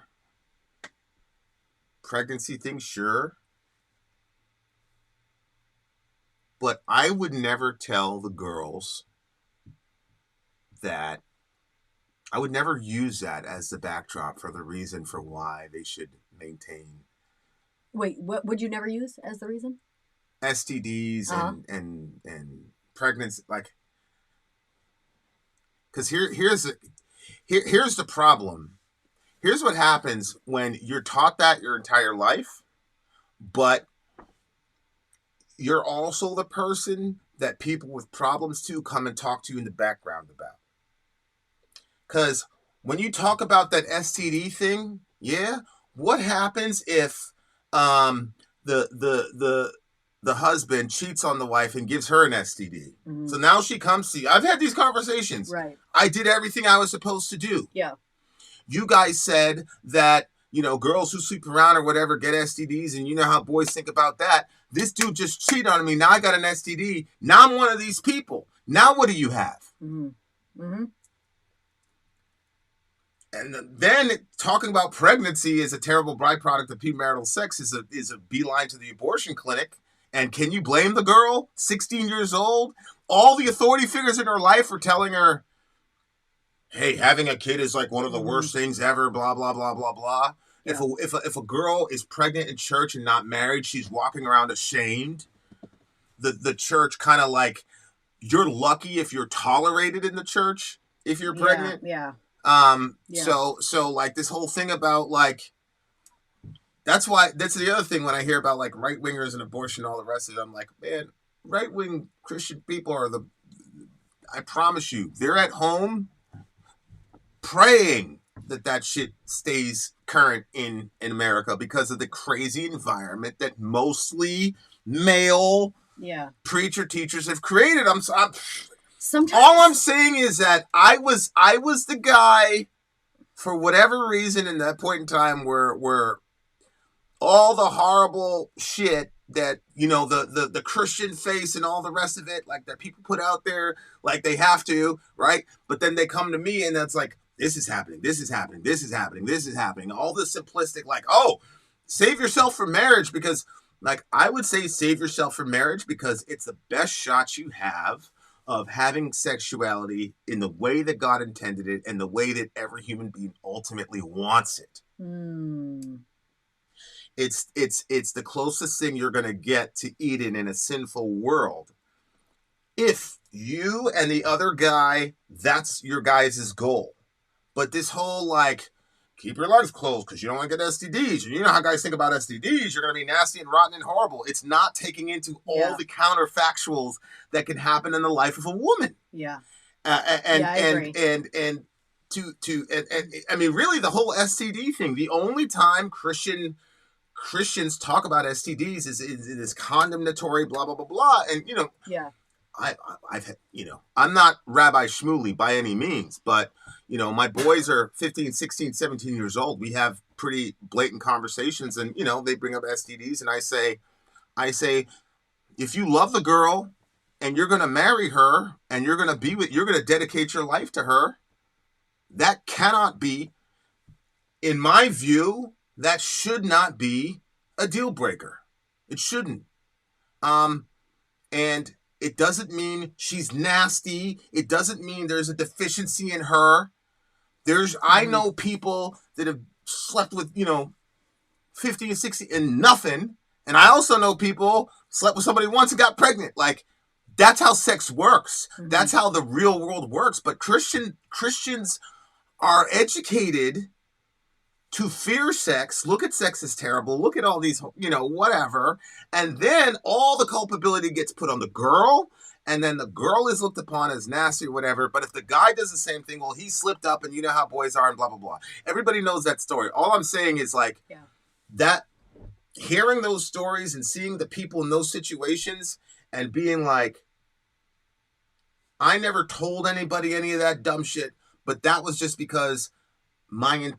Pregnancy thing, sure. But I would never tell the girls that. I would never use that as the backdrop for the reason for why they should maintain. Wait, what would you never use as the reason? STDs and pregnancy, like, because here's the problem. Here's what happens when you're taught that your entire life, but you're also the person that people with problems to come and talk to you in the background about. Because when you talk about that STD thing, yeah, what happens if the husband cheats on the wife and gives her an STD? Mhm. So now she comes to you. I've had these conversations. Right. I did everything I was supposed to do. Yeah. You guys said that, you know, girls who sleep around or whatever get STDs, and you know how boys think about that. This dude just cheated on me. Now I got an STD. Now I'm one of these people. Now what do you have? Mm-hmm. Mm-hmm. And then talking about pregnancy is a terrible byproduct of premarital sex is a beeline to the abortion clinic. And can you blame the girl? 16 years old. All the authority figures in her life are telling her, hey, having a kid is like one of the worst things ever, blah, blah, blah, blah, blah. Yeah. If a girl is pregnant in church and not married, she's walking around ashamed. The church kind of like, you're lucky if you're tolerated in the church if you're pregnant. Yeah. So like this whole thing about like, that's the other thing when I hear about like right wingers and abortion and all the rest of it, I'm like, man, right wing Christian people I promise you, they're at home praying that shit stays current in America because of the crazy environment that mostly male preacher teachers have created. Sometimes all I'm saying is that I was the guy for whatever reason in that point in time where all the horrible shit that, you know, the Christian face and all the rest of it, like that people put out there, like they have to, right? But then they come to me and that's like, this is happening, this is happening, this is happening, this is happening. All this simplistic, like, oh, save yourself for marriage because, like, I would say save yourself for marriage because it's the best shot you have of having sexuality in the way that God intended it and the way that every human being ultimately wants it. It's the closest thing you're going to get to Eden in a sinful world. If you and the other guy, that's your guys' goal. But this whole, like, keep your legs closed because you don't want to get STDs. And you know how guys think about STDs. You're going to be nasty and rotten and horrible. It's not taking into all the counterfactuals that can happen in the life of a woman. Yeah. I agree. And I mean, really, the whole STD thing, the only time Christians talk about STDs is this condemnatory blah, blah, blah, blah. And, you know, I've had, you know, I'm not Rabbi Shmuley by any means, but, you know, my boys are 15, 16, 17 years old. We have pretty blatant conversations and, you know, they bring up STDs and I say, if you love the girl and you're going to marry her and you're going to dedicate your life to her, that cannot be, in my view, that should not be a deal breaker. It shouldn't. And it doesn't mean she's nasty. It doesn't mean there's a deficiency in her. I know people that have slept with, you know, 50 and 60 and nothing. And I also know people slept with somebody once and got pregnant. Like, that's how sex works. That's how the real world works. But Christians are educated to fear sex, look at sex as terrible, look at all these, you know, whatever. And then all the culpability gets put on the girl. And then the girl is looked upon as nasty or whatever. But if the guy does the same thing, well, he slipped up and you know how boys are and blah, blah, blah. Everybody knows that story. All I'm saying is like that hearing those stories and seeing the people in those situations and being like, I never told anybody any of that dumb shit, but that was just because my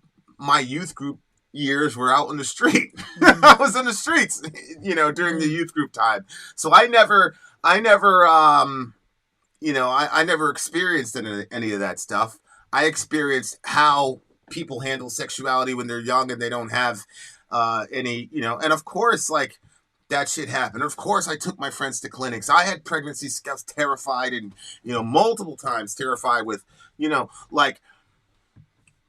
youth group years were out in the street. I was in the streets, you know, during the youth group time. So I never experienced any of that stuff. I experienced how people handle sexuality when they're young and they don't have any, you know, and of course, like, that shit happened. Of course, I took my friends to clinics. I had pregnancy scouts terrified and, you know, multiple times terrified with, you know, like,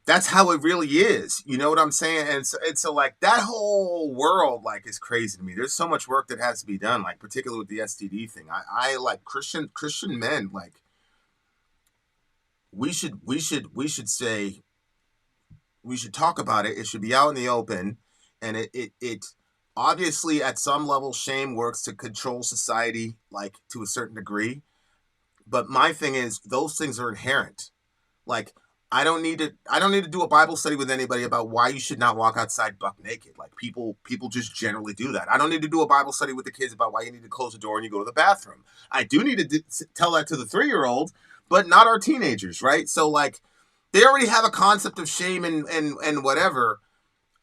that's how it really is. You know what I'm saying? And so like that whole world like is crazy to me. There's so much work that has to be done, like particularly with the STD thing. I like Christian men, like we should talk about it. It should be out in the open. And it obviously at some level shame works to control society, like to a certain degree. But my thing is those things are inherent. Like, I don't need to do a Bible study with anybody about why you should not walk outside buck naked. Like people just generally do that. I don't need to do a Bible study with the kids about why you need to close the door when you go to the bathroom. I do need to tell that to the 3-year-old, but not our teenagers, right? So like they already have a concept of shame and whatever.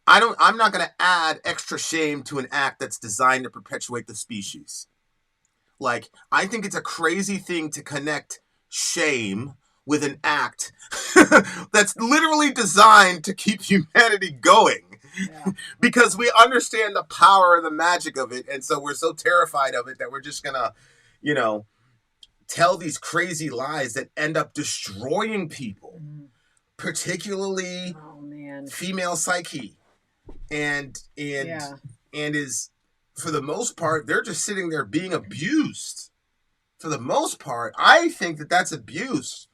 I'm not going to add extra shame to an act that's designed to perpetuate the species. Like I think it's a crazy thing to connect shame with an act that's literally designed to keep humanity going. Yeah. Because we understand the power and the magic of it, and so we're so terrified of it that we're just gonna, tell these crazy lies that end up destroying people, particularly female psyche, and is, for the most part, they're just sitting there being abused. For the most part, I think that that's abuse.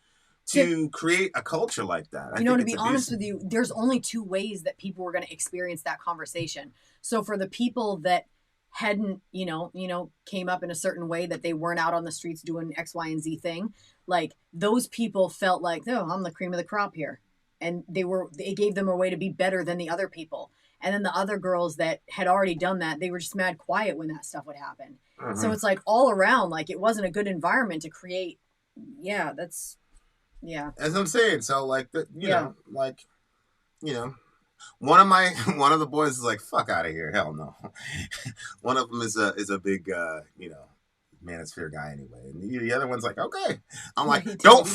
To create a culture like that. To be honest with you, there's only 2 ways that people were going to experience that conversation. So for the people that hadn't, came up in a certain way that they weren't out on the streets doing X, Y, and Z thing, like those people felt like, oh, I'm the cream of the crop here. And it gave them a way to be better than the other people. And then the other girls that had already done that, they were just mad quiet when that stuff would happen. Mm-hmm. So it's like all around, like it wasn't a good environment to create. Yeah, that's... Yeah, as I'm saying, so like one of the boys is like, "Fuck out of here, hell no." One of them is a big manosphere guy anyway, and the other one's like, "Okay." I'm like, don't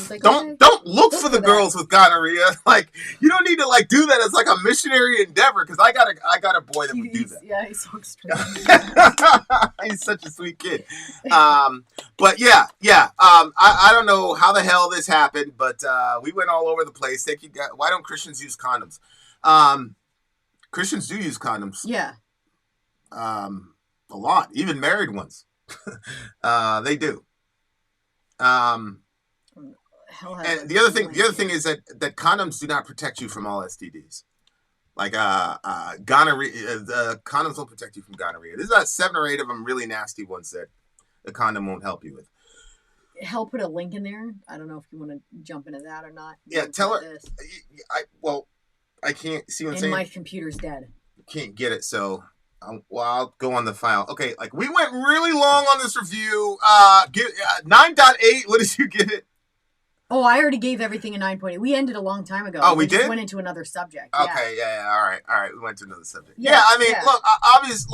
look for the girls with gonorrhea. Like you don't need to like do that as like a missionary endeavor because I got a boy that would do that. Yeah, he's so extreme. He's such a sweet kid. But yeah. I don't know how the hell this happened, but we went all over the place. Thank you guys. Why don't Christians use condoms? Christians do use condoms. Yeah. A lot, even married ones. They do. And the other thing is that condoms do not protect you from all STDs. Like gonorrhea, condoms don't protect you from gonorrhea. There's about 7 or 8 of them really nasty ones that the condom won't help you with. Hell, put a link in there. I don't know if you want to jump into that or not. Yeah, tell her. I can't see what I'm saying. And my computer's dead. Can't get it, so I'll go on the file. Okay, like we went really long on this review. 9.8. What did you give it? Oh, I already gave everything a 9.8. We ended a long time ago. Oh, we did? Just went into another subject. Okay, yeah. All right. We went to another subject. Yeah, I mean, look, obvious,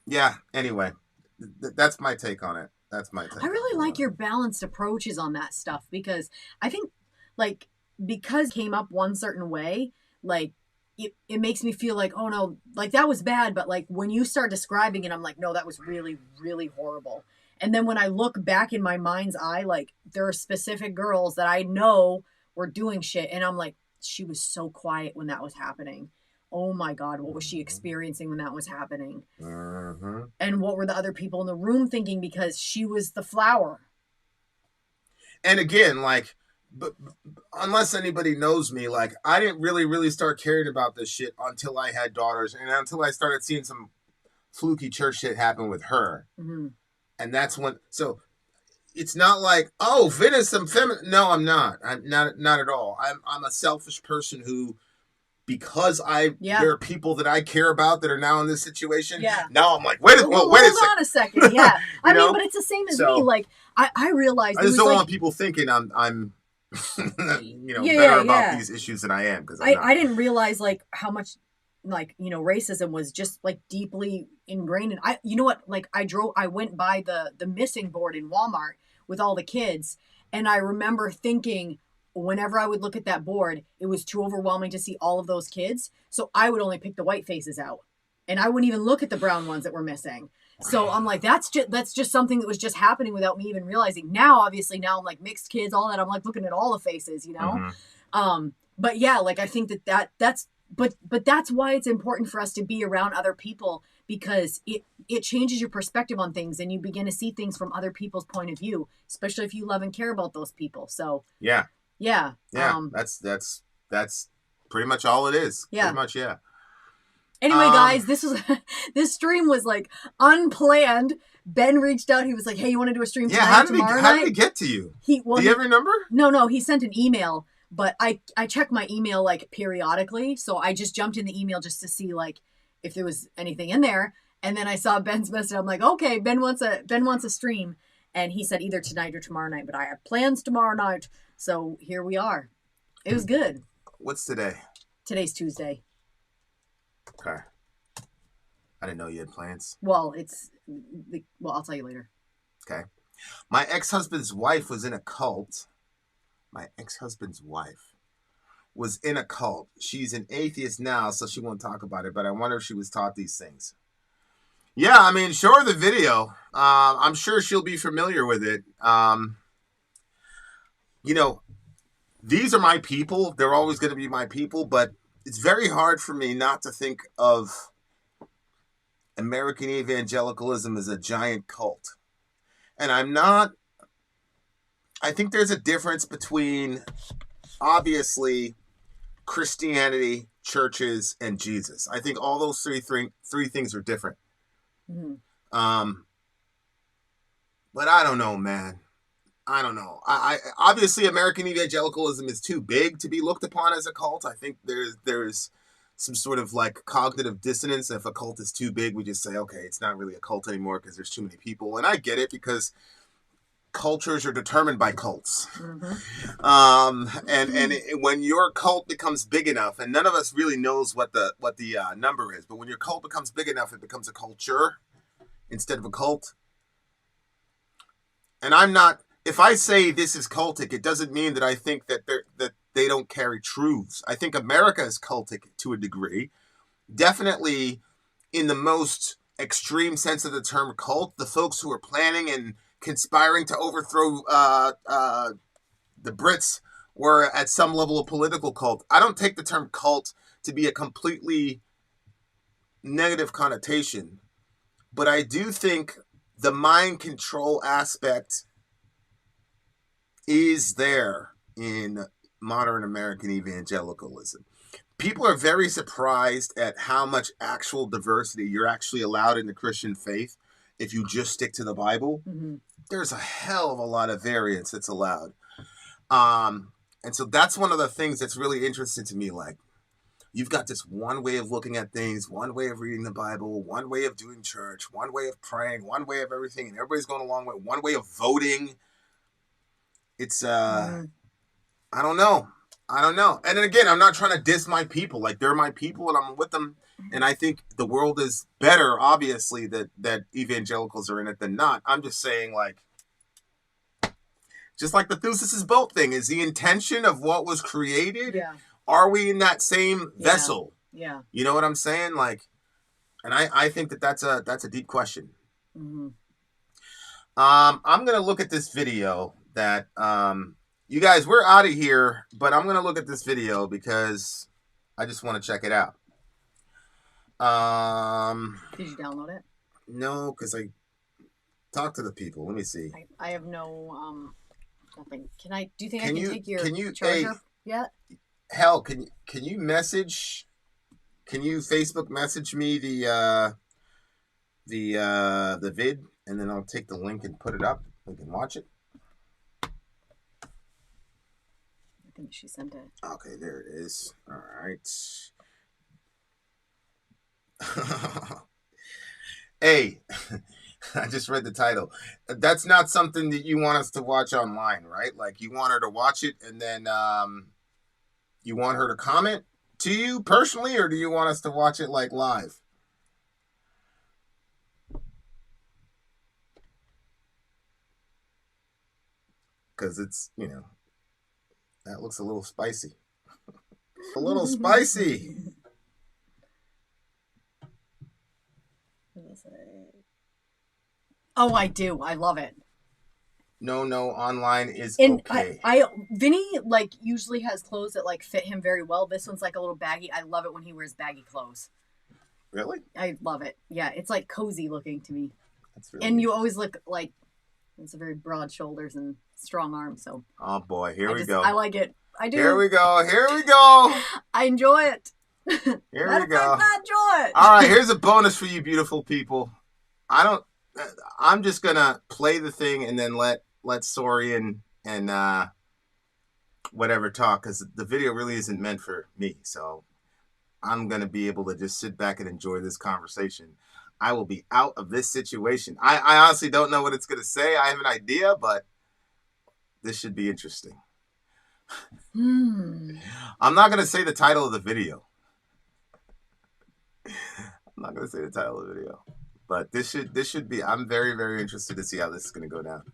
yeah. Anyway, that's my take on it. I really like your balanced approaches on that stuff because I think, because it came up one certain way, it makes me feel like, oh no, that was bad. But when you start describing it, I'm like, no, that was really, really horrible. And then when I look back in my mind's eye, there are specific girls that I know were doing shit. And I'm like, she was so quiet when that was happening. Oh my God, what was she experiencing when that was happening? Mm-hmm. And what were the other people in the room thinking because she was the flower? And again, but unless anybody knows me, I didn't really, really start caring about this shit until I had daughters and until I started seeing some fluky church shit happen with her. Mm-hmm. And that's when, so it's not Venice, I'm feminine. No, I'm not. I'm not at all. I'm a selfish person who, because there are people that I care about that are now in this situation. Yeah. Now I'm like, wait a second. Hold on a second. Yeah. I mean, but it's the same as me. I realized I just don't want people thinking I'm better about these issues than I am, because I didn't realize how much racism was just deeply ingrained. And I went by the missing board in Walmart with all the kids, and I remember thinking, whenever I would look at that board, it was too overwhelming to see all of those kids. So I would only pick the white faces out, and I wouldn't even look at the brown ones that were missing. So I'm like, that's just something that was just happening without me even realizing. Now, obviously, I'm mixed kids, all that. I'm looking at all the faces, Mm-hmm. But yeah, I think that's why it's important for us to be around other people, because it changes your perspective on things, and you begin to see things from other people's point of view, especially if you love and care about those people. So yeah. That's pretty much all it is. Yeah. Pretty much, yeah. Anyway, guys, this stream was unplanned, Ben reached out. He was like, "Hey, you want to do a stream tonight how or tomorrow night?" How did he get to you? Do you have your number? No. He sent an email, but I check my email like periodically, so I just jumped in the email just to see like if there was anything in there, and then I saw Ben's message. I'm like, okay, Ben wants a stream, and he said either tonight or tomorrow night. But I have plans tomorrow night, so here we are. It was good. What's today? Today's Tuesday. Okay. I didn't know you had plans. Well, I'll tell you later. Okay. My ex-husband's wife was in a cult. My ex-husband's wife was in a cult. She's an atheist now, so she won't talk about it, but I wonder if she was taught these things. Yeah, I mean, show her the video. I'm sure she'll be familiar with it. You know, these are my people. They're always going to be my people, but it's very hard for me not to think of American evangelicalism as a giant cult. And I think there's a difference between, obviously, Christianity, churches, and Jesus. I think all those three things are different. Mm-hmm. But I don't know, man. I don't know. I obviously American evangelicalism is too big to be looked upon as a cult. I think there's some sort of like cognitive dissonance. If a cult is too big, we just say, okay, it's not really a cult anymore because there's too many people. And I get it because cultures are determined by cults. Mm-hmm. And when your cult becomes big enough, and none of us really knows what the number is, but when your cult becomes big enough, it becomes a culture instead of a cult. And if I say this is cultic, it doesn't mean that I think that they don't carry truths. I think America is cultic to a degree. Definitely in the most extreme sense of the term cult, the folks who are planning and conspiring to overthrow the Brits were at some level of political cult. I don't take the term cult to be a completely negative connotation, but I do think the mind control aspect is there in modern American evangelicalism. People are very surprised at how much actual diversity you're actually allowed in the Christian faith if you just stick to the Bible. Mm-hmm. There's a hell of a lot of variance that's allowed. And so that's one of the things that's really interesting to me. Like, you've got this one way of looking at things, one way of reading the Bible, one way of doing church, one way of praying, one way of everything, and everybody's going along with one way of voting. It's, I don't know. And then again, I'm not trying to diss my people. Like, they're my people and I'm with them. And I think the world is better, obviously, that evangelicals are in it than not. I'm just saying, like, just like the Thusis' boat thing, is the intention of what was created. Yeah. Are we in that same vessel? Yeah. You know what I'm saying? Like, and I think that's a deep question. Mm-hmm. I'm going to look at this video that, you guys, we're out of here, but I'm going to look at this video because I just want to check it out. Did you download it? No, because I talked to the people. Let me see. I have no, nothing. Do you think I can take your charger yet? Hell, can you Facebook message me the vid, and then I'll take the link and put it up. We can watch it. I think she sent it. Okay, there it is. All right. Hey, I just read the title. That's not something that you want us to watch online, right? Like, you want her to watch it and then you want her to comment to you personally, or do you want us to watch it like live? Because it's, that looks a little spicy. A little spicy. Oh, I do. I love it. No, online is okay. Vinny usually has clothes that fit him very well. This one's a little baggy. I love it when he wears baggy clothes. Really? I love it. Yeah, it's cozy looking to me. That's really and you always look it's a very broad shoulders and strong arms. So. Oh boy, here we go. I like it. I do. Here we go. I enjoy it. Here we go. I enjoy it. All right, here's a bonus for you beautiful people. I don't I'm just gonna play the thing and then let Sori and whatever talk, because the video really isn't meant for me. So I'm gonna be able to just sit back and enjoy this conversation. I will be out of this situation. I honestly don't know what it's gonna say. I have an idea, but this should be interesting. I'm not gonna say the title of the video. I'm not gonna say the title of the video. But this should be. I'm very, very interested to see how this is going to go down.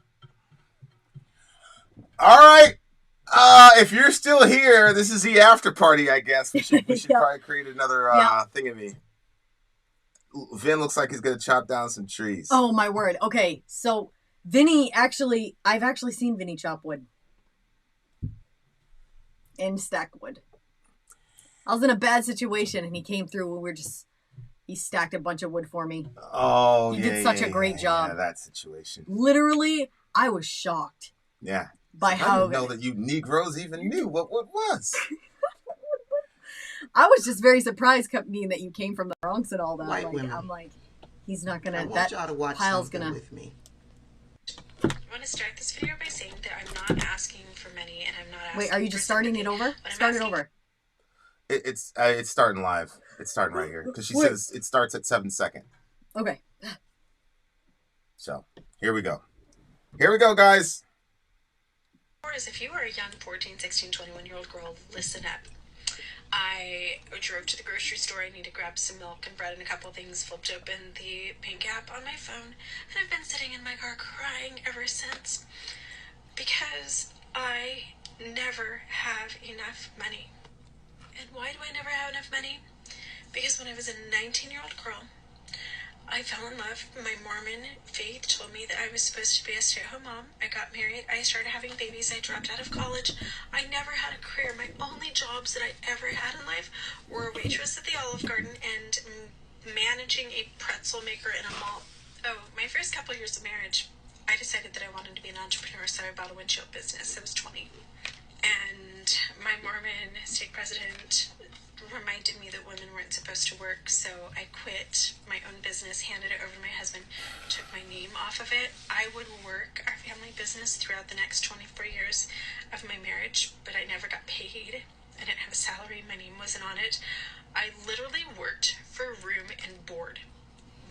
All right. If you're still here, this is the after party. I guess we should probably create another thing of me. Vin looks like he's going to chop down some trees. Oh my word. Okay, so Vinny I've actually seen Vinny chop wood and stack wood. I was in a bad situation and he came through and he stacked a bunch of wood for me. Oh, he did such a great job. Yeah, that situation. Literally, I was shocked. Yeah. By how I didn't know that you Negroes even knew what wood was. I was just very surprised, being that you came from the Bronx and all that. White women. I'm like, he's not gonna. I want That y'all to watch pile's something gonna. With me. I want to start this video by saying that I'm not asking for money, and I'm not asking. Wait, are you just starting it over? Start it over. It's starting live. It's starting right here because she says it starts at 7 seconds. Okay. So here we go. Here we go, guys. Or as if you were a young 14, 16, 21-year-old girl, listen up. I drove to the grocery store. I need to grab some milk and bread and a couple things. Flipped open the bank app on my phone, and I've been sitting in my car crying ever since because I never have enough money. And why do I never have enough money? Because when I was a 19-year-old girl, I fell in love. My Mormon faith told me that I was supposed to be a stay-at-home mom. I got married. I started having babies. I dropped out of college. I never had a career. My only jobs that I ever had in life were a waitress at the Olive Garden and managing a pretzel maker in a mall. Oh, my first couple years of marriage, I decided that I wanted to be an entrepreneur, so I bought a windshield business. I was 20. And my Mormon stake president reminded me that women weren't supposed to work, so I quit my own business, handed it over to my husband, took my name off of it. I would work our family business throughout the next 24 years of my marriage, but I never got paid. I didn't have a salary. My name wasn't on it. I literally worked for room and board.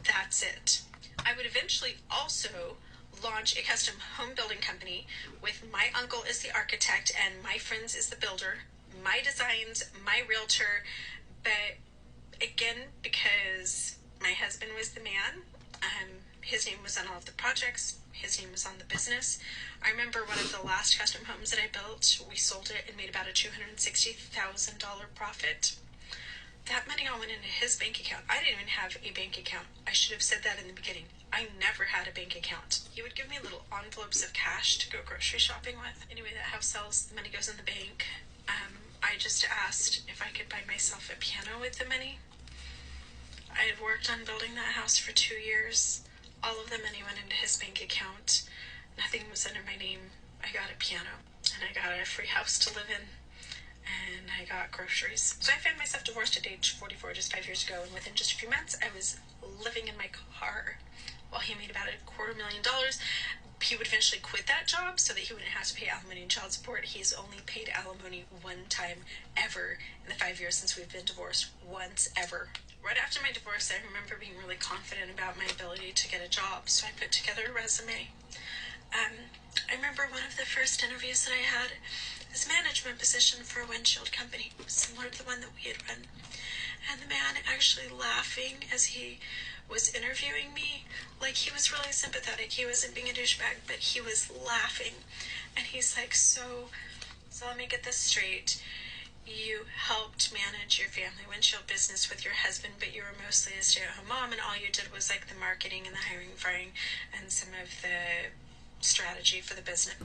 That's it. I would eventually also launch a custom home building company with my uncle as the architect and my friends as the builder, my designs, my realtor, but again, because my husband was the man, his name was on all of the projects, his name was on the business. I remember one of the last custom homes that I built, we sold it and made about a $260,000 profit. That money all went into his bank account. I didn't even have a bank account. I should have said that in the beginning. I never had a bank account. He would give me little envelopes of cash to go grocery shopping with. Anyway, that house sells, the money goes in the bank. I just asked if I could buy myself a piano with the money. I had worked on building that house for 2 years. All of the money went into his bank account. Nothing was under my name. I got a piano, and I got a free house to live in, and I got groceries. So I found myself divorced at age 44 just 5 years ago, and within just a few months, I was living in my car while he made about $250,000. He would eventually quit that job so that he wouldn't have to pay alimony and child support. He's only paid alimony one time ever in the 5 years since we've been divorced. Once ever. Right after my divorce, I remember being really confident about my ability to get a job, so I put together a resume. I remember one of the first interviews that I had, this management position for a windshield company, similar to the one that we had run. And the man actually laughing as he was interviewing me, like he was really sympathetic. He wasn't being a douchebag, but he was laughing. And he's like, so let me get this straight. You helped manage your family windshield business with your husband, but you were mostly a stay-at-home mom, and all you did was like the marketing and the hiring, firing, and some of the strategy for the business.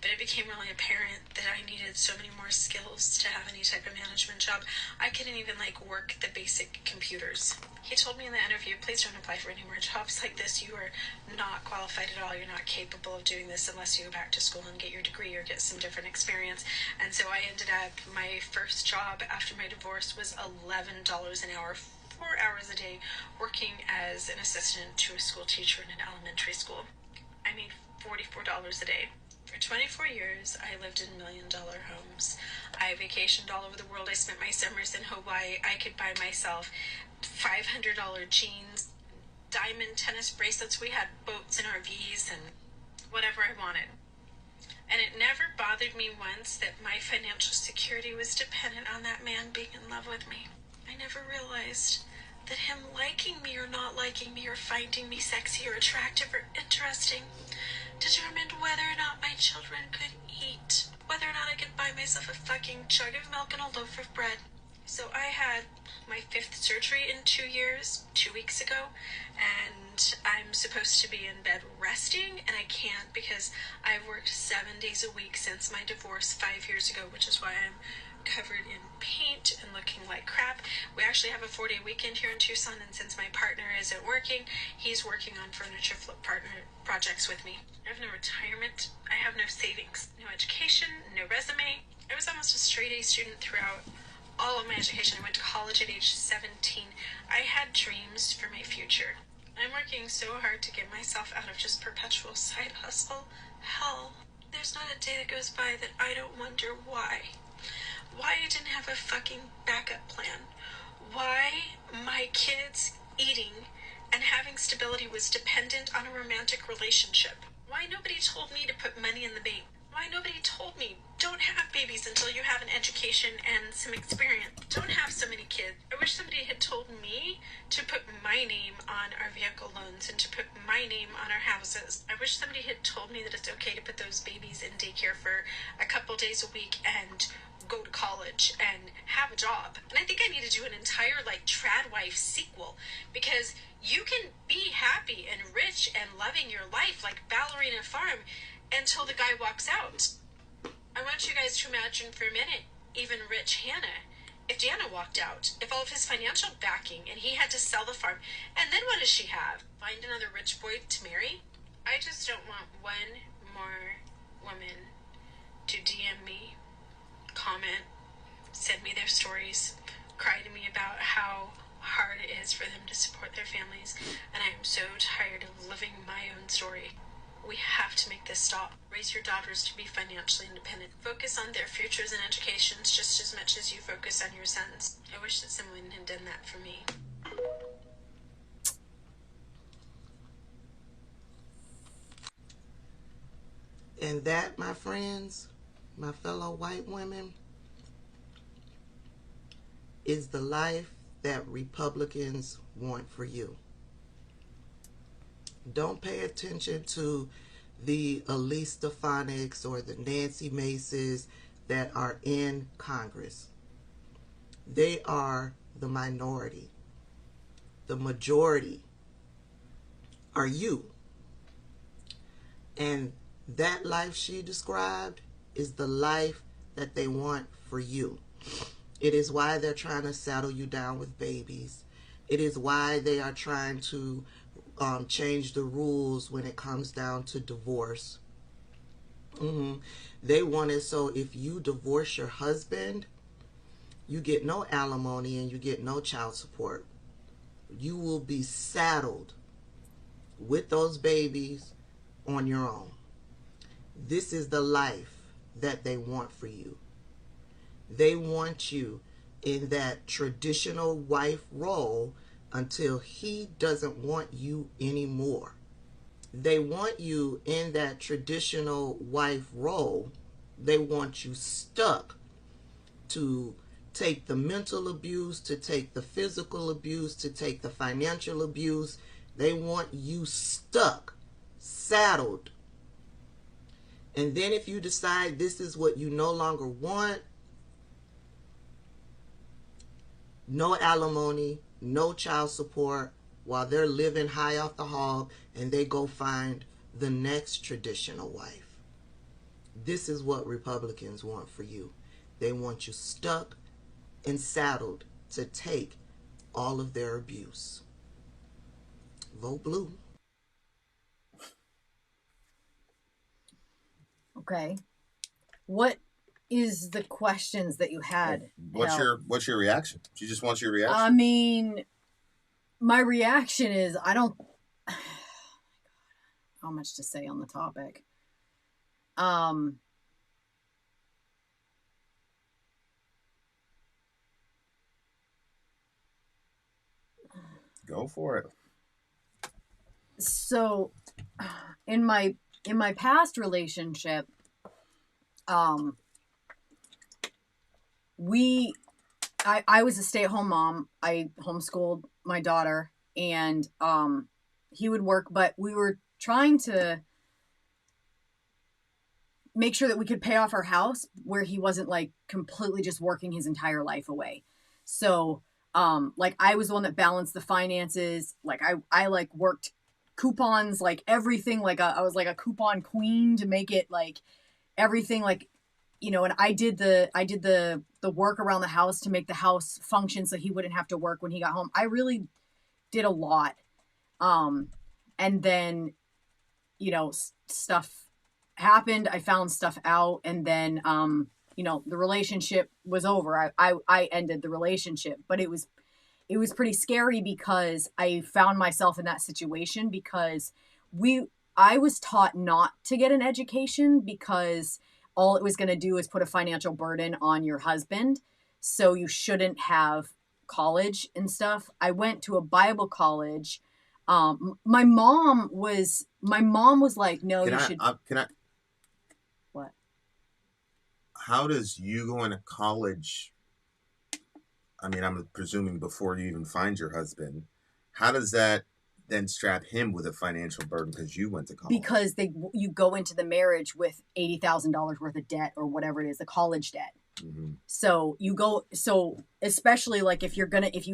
But it became really apparent that I needed so many more skills to have any type of management job. I couldn't even work the basic computers. He told me in the interview, please don't apply for any more jobs like this. You are not qualified at all. You're not capable of doing this unless you go back to school and get your degree or get some different experience. And so I ended up, my first job after my divorce was $11 an hour for hours a day working as an assistant to a school teacher in an elementary school. I made $44 a day. For 24 years, I lived in million-dollar homes. I vacationed all over the world. I spent my summers in Hawaii. I could buy myself $500 jeans, diamond tennis bracelets. We had boats and RVs and whatever I wanted. And it never bothered me once that my financial security was dependent on that man being in love with me. I never realized that him liking me or not liking me or finding me sexy or attractive or interesting determined whether or not my children could eat, whether or not I could buy myself a fucking jug of milk and a loaf of bread. So I had my 5th surgery in 2 years, 2 weeks ago, and I'm supposed to be in bed resting, and I can't because I've worked 7 days a week since my divorce 5 years ago, which is why I'm covered in paint and looking like crap. We actually have a 4-day weekend here in Tucson, and since my partner isn't working, he's working on furniture flip partner projects with me. I have no retirement. I have no savings, no education, no resume. I was almost a straight A student throughout all of my education. I went to college at age 17. I had dreams for my future. I'm working so hard to get myself out of just perpetual side hustle hell. There's not a day that goes by that I don't wonder why. Why I didn't have a fucking backup plan. Why my kids eating and having stability was dependent on a romantic relationship. Why nobody told me to put money in the bank. Why nobody told me, don't have babies until you have an education and some experience. Don't have so many kids. I wish somebody had told me to put my name on our vehicle loans and to put my name on our houses. I wish somebody had told me that it's okay to put those babies in daycare for a couple days a week and go to college and have a job. And I think I need to do an entire Trad Wife sequel, because you can be happy and rich and loving your life like Ballerina Farm until the guy walks out. I want you guys to imagine for a minute, even rich Hannah, if Dana walked out, if all of his financial backing and he had to sell the farm, and then what does she have? Find another rich boy to marry? I just don't want one more woman to DM me, comment, send me their stories, cry to me about how hard it is for them to support their families, and I am so tired of living my own story. We have to make this stop. Raise your daughters to be financially independent. Focus on their futures and educations just as much as you focus on your sons. I wish that someone had done that for me. And that, my friends, my fellow white women, is the life that Republicans want for you. Don't pay attention to the Elise Stefanik's or the Nancy Maces that are in Congress. They are the minority. The majority are you. And that life she described is the life that they want for you. It is why they're trying to settle you down with babies. It is why they are trying to change the rules when it comes down to divorce. They want it so if you divorce your husband, you get no alimony and you get no child support. You will be saddled with those babies on your own. This is the life that they want for you. They want you in that traditional wife role until he doesn't want you anymore. They want you in that traditional wife role. They want you stuck to take the mental abuse, to take the physical abuse, to take the financial abuse. They want you stuck, saddled. And then if you decide this is what you no longer want, no alimony, no child support, while they're living high off the hog, and they go find the next traditional wife. This is what Republicans want for you. They want you stuck and saddled to take all of their abuse. Vote blue. Okay. What is the questions that you had? What's your reaction? She just wants your reaction. I mean, my reaction is, I don't, how much to say on the topic. Go for it. So in my past relationship, I was a stay-at-home mom. I homeschooled my daughter, and he would work, but we were trying to make sure that we could pay off our house where he wasn't like completely just working his entire life away. So like I was the one that balanced the finances. Like I like worked coupons, like everything, like I was like a coupon queen to make it like everything, like, you know, and I did the work around the house to make the house function so he wouldn't have to work when he got home. I really did a lot. And then, you know, stuff happened. I found stuff out, and then, you know, the relationship was over. I ended the relationship, but it was pretty scary because I found myself in that situation because I was taught not to get an education because all it was going to do is put a financial burden on your husband. So you shouldn't have college and stuff. I went to a Bible college. My mom was like, no, should. Can I? What? How does you going to college? I mean, I'm presuming before you even find your husband. How does that then strap him with a financial burden because you went to college? Because you go into the marriage with $80,000 worth of debt or whatever it is, the college debt. Mm-hmm. So especially like if you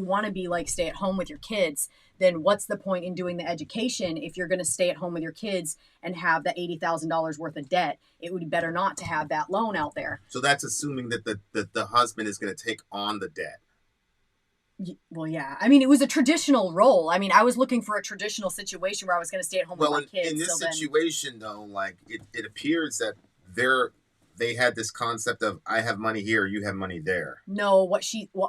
want to be like stay at home with your kids, then what's the point in doing the education if you're going to stay at home with your kids and have that $80,000 worth of debt? It would be better not to have that loan out there. So that's assuming that the husband is going to take on the debt. Well, yeah. I mean, it was a traditional role. I mean, I was looking for a traditional situation where I was going to stay at home with my kids. In this situation, though, like it appears that they had this concept of I have money here, you have money there. No,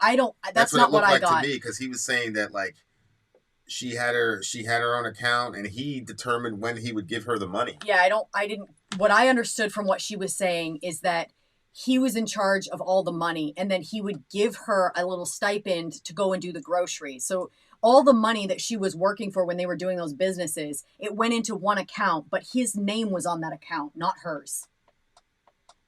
I don't. That's not what I got. It looked like to me because he was saying that like she had her own account and he determined when he would give her the money. Yeah, I didn't. What I understood from what she was saying is that he was in charge of all the money, and then he would give her a little stipend to go and do the groceries. So all the money that she was working for when they were doing those businesses, it went into one account, but his name was on that account, not hers.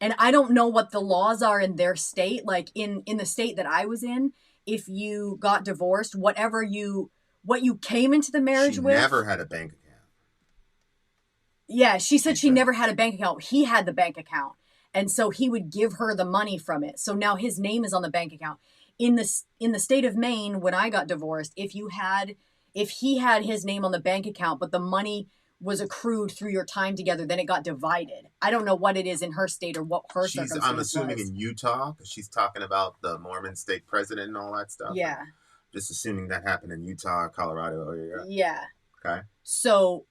And I don't know what the laws are in their state. Like in the state that I was in, if you got divorced, what you came into the marriage with. She never had a bank account. Yeah, she said she never had a bank account. He had the bank account. And so he would give her the money from it. So now his name is on the bank account. In the state of Maine, when I got divorced, if he had his name on the bank account, but the money was accrued through your time together, then it got divided. I don't know what it is in her state or what her circumstance I'm assuming was. In Utah, because she's talking about the Mormon state president and all that stuff. Yeah. I'm just assuming that happened in Utah, Colorado area. Yeah. Okay. So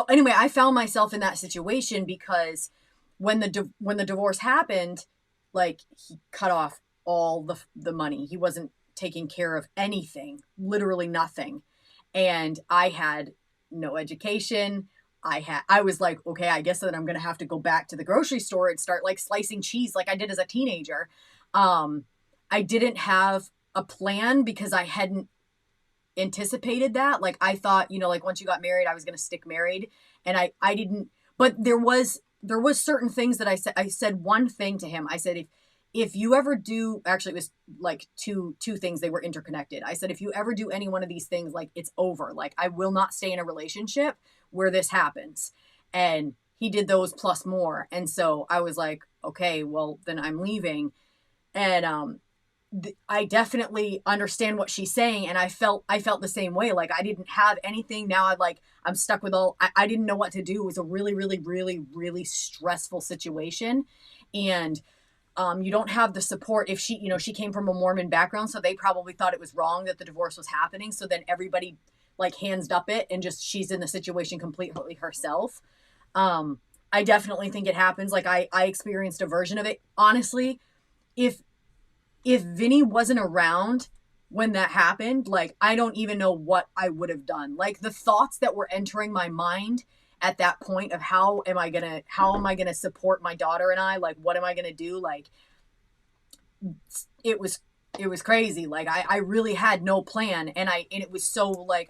anyway, I found myself in that situation because when the divorce happened, like he cut off all the money. He wasn't taking care of anything, literally nothing. And I had no education. I was like, okay, I guess that I'm going to have to go back to the grocery store and start like slicing cheese like I did as a teenager. I didn't have a plan because I hadn't anticipated that. Like I thought, you know, like once you got married, I was going to stick married, and I didn't, but there was certain things that I said one thing to him. I said, if you ever do, actually it was like two things, they were interconnected. I said, if you ever do any one of these things, like it's over. Like I will not stay in a relationship where this happens. And he did those plus more. And so I was like, okay, well then I'm leaving. And, I definitely understand what she's saying. And I felt the same way. Like I didn't have anything. Now I'm stuck with I didn't know what to do. It was a really, really, really, really stressful situation. And, you don't have the support if she came from a Mormon background. So they probably thought it was wrong that the divorce was happening. So then everybody like hands up it and just, she's in the situation completely herself. I definitely think it happens. Like I experienced a version of it. Honestly, if Vinny wasn't around when that happened, like, I don't even know what I would have done. Like, the thoughts that were entering my mind at that point of how am I gonna support my daughter and I, like, what am I gonna do? Like, it was crazy. Like, I really had no plan, and it was so, like,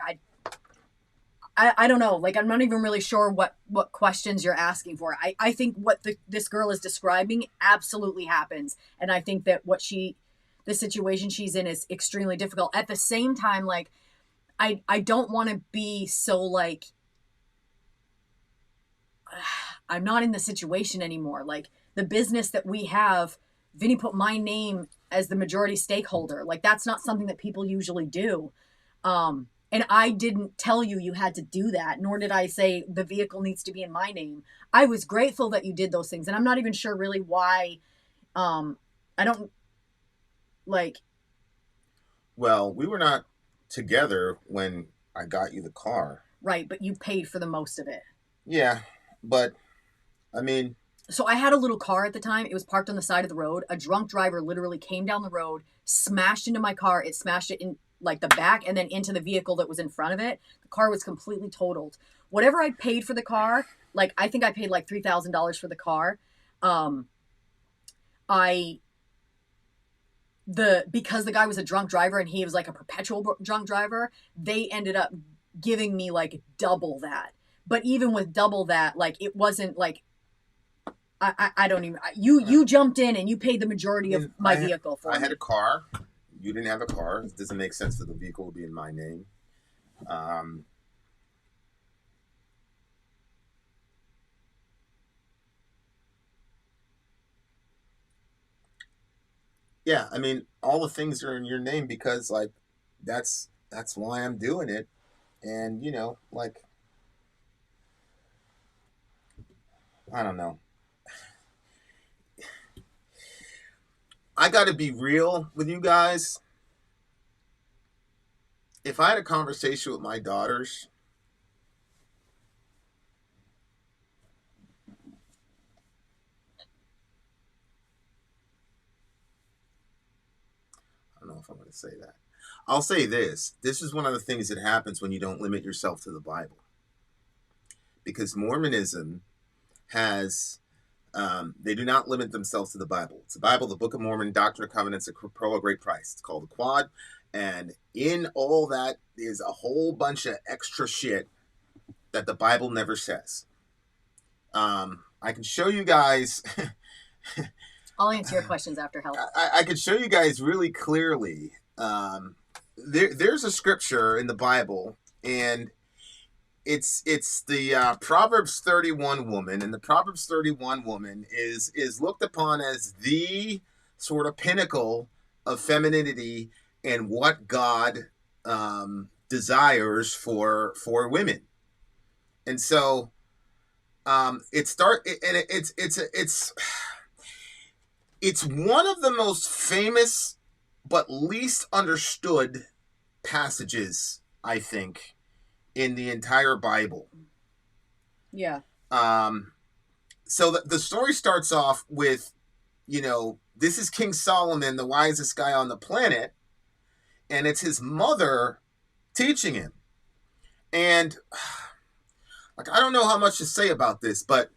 I don't know. Like, I'm not even really sure what questions you're asking for. I think what this girl is describing absolutely happens. And I think that the situation she's in is extremely difficult. At the same time, like, I don't want to be so, like, I'm not in the situation anymore. Like, the business that we have, Vinny put my name as the majority stakeholder. Like, that's not something that people usually do. And I didn't tell you had to do that, nor did I say the vehicle needs to be in my name. I was grateful that you did those things. And I'm not even sure really why. I don't, like. Well, we were not together when I got you the car. Right, but you paid for the most of it. Yeah, but, I mean. So I had a little car at the time. It was parked on the side of the road. A drunk driver literally came down the road, smashed into my car. It smashed it in, like, the back and then into the vehicle that was in front of it. The car was completely totaled. Whatever I paid for the car, like, I think I paid like $3,000 for the car. Because the guy was a drunk driver and he was like a perpetual drunk driver, they ended up giving me like double that. But even with double that, like, it wasn't like, I don't even, you jumped in and you paid the majority of my vehicle for me. I had a car. You didn't have a car. It doesn't make sense that the vehicle would be in my name. Yeah, I mean, all the things are in your name because, like, that's why I'm doing it. And, you know, like, I don't know. I got to be real with you guys. If I had a conversation with my daughters, I don't know if I'm going to say that. I'll say this. This is one of the things that happens when you don't limit yourself to the Bible. Because Mormonism has, they do not limit themselves to the Bible. It's the Bible, the Book of Mormon, Doctrine and Covenants, and Pearl of Great Price. It's called the Quad. And in all that is a whole bunch of extra shit that the Bible never says. I can show you guys. I'll answer your questions after help. I can show you guys really clearly. There's a scripture in the Bible, and it's the Proverbs 31 woman, and the Proverbs 31 woman is looked upon as the sort of pinnacle of femininity and what God desires for women. And so it's one of the most famous but least understood passages, I think, in the entire Bible. Yeah. So the story starts off with, you know, this is King Solomon, the wisest guy on the planet, and it's his mother teaching him. And, like, I don't know how much to say about this, but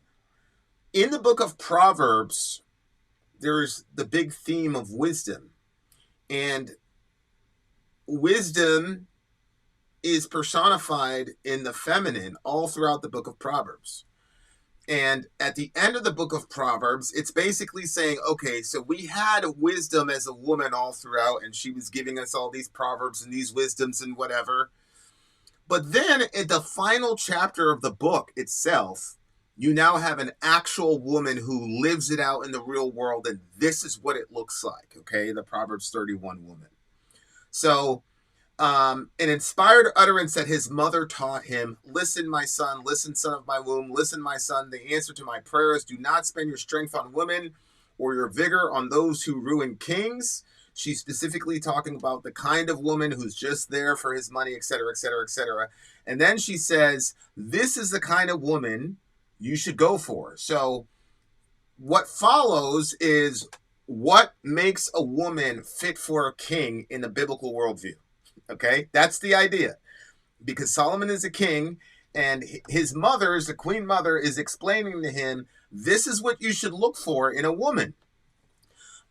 in the book of Proverbs, there's the big theme of wisdom. And wisdom is personified in the feminine all throughout the book of Proverbs. And at the end of the book of Proverbs, it's basically saying, okay, so we had wisdom as a woman all throughout, and she was giving us all these proverbs and these wisdoms and whatever. But then in the final chapter of the book itself, you now have an actual woman who lives it out in the real world, and this is what it looks like, okay? The Proverbs 31 woman. So, an inspired utterance that his mother taught him, listen, my son, listen, son of my womb, listen, my son, the answer to my prayers, do not spend your strength on women or your vigor on those who ruin kings. She's specifically talking about the kind of woman who's just there for his money, etc., etc., etc. And then she says, this is the kind of woman you should go for. So what follows is what makes a woman fit for a king in the biblical worldview. Okay, that's the idea. Because Solomon is a king, and his mother, the queen mother, is explaining to him, this is what you should look for in a woman.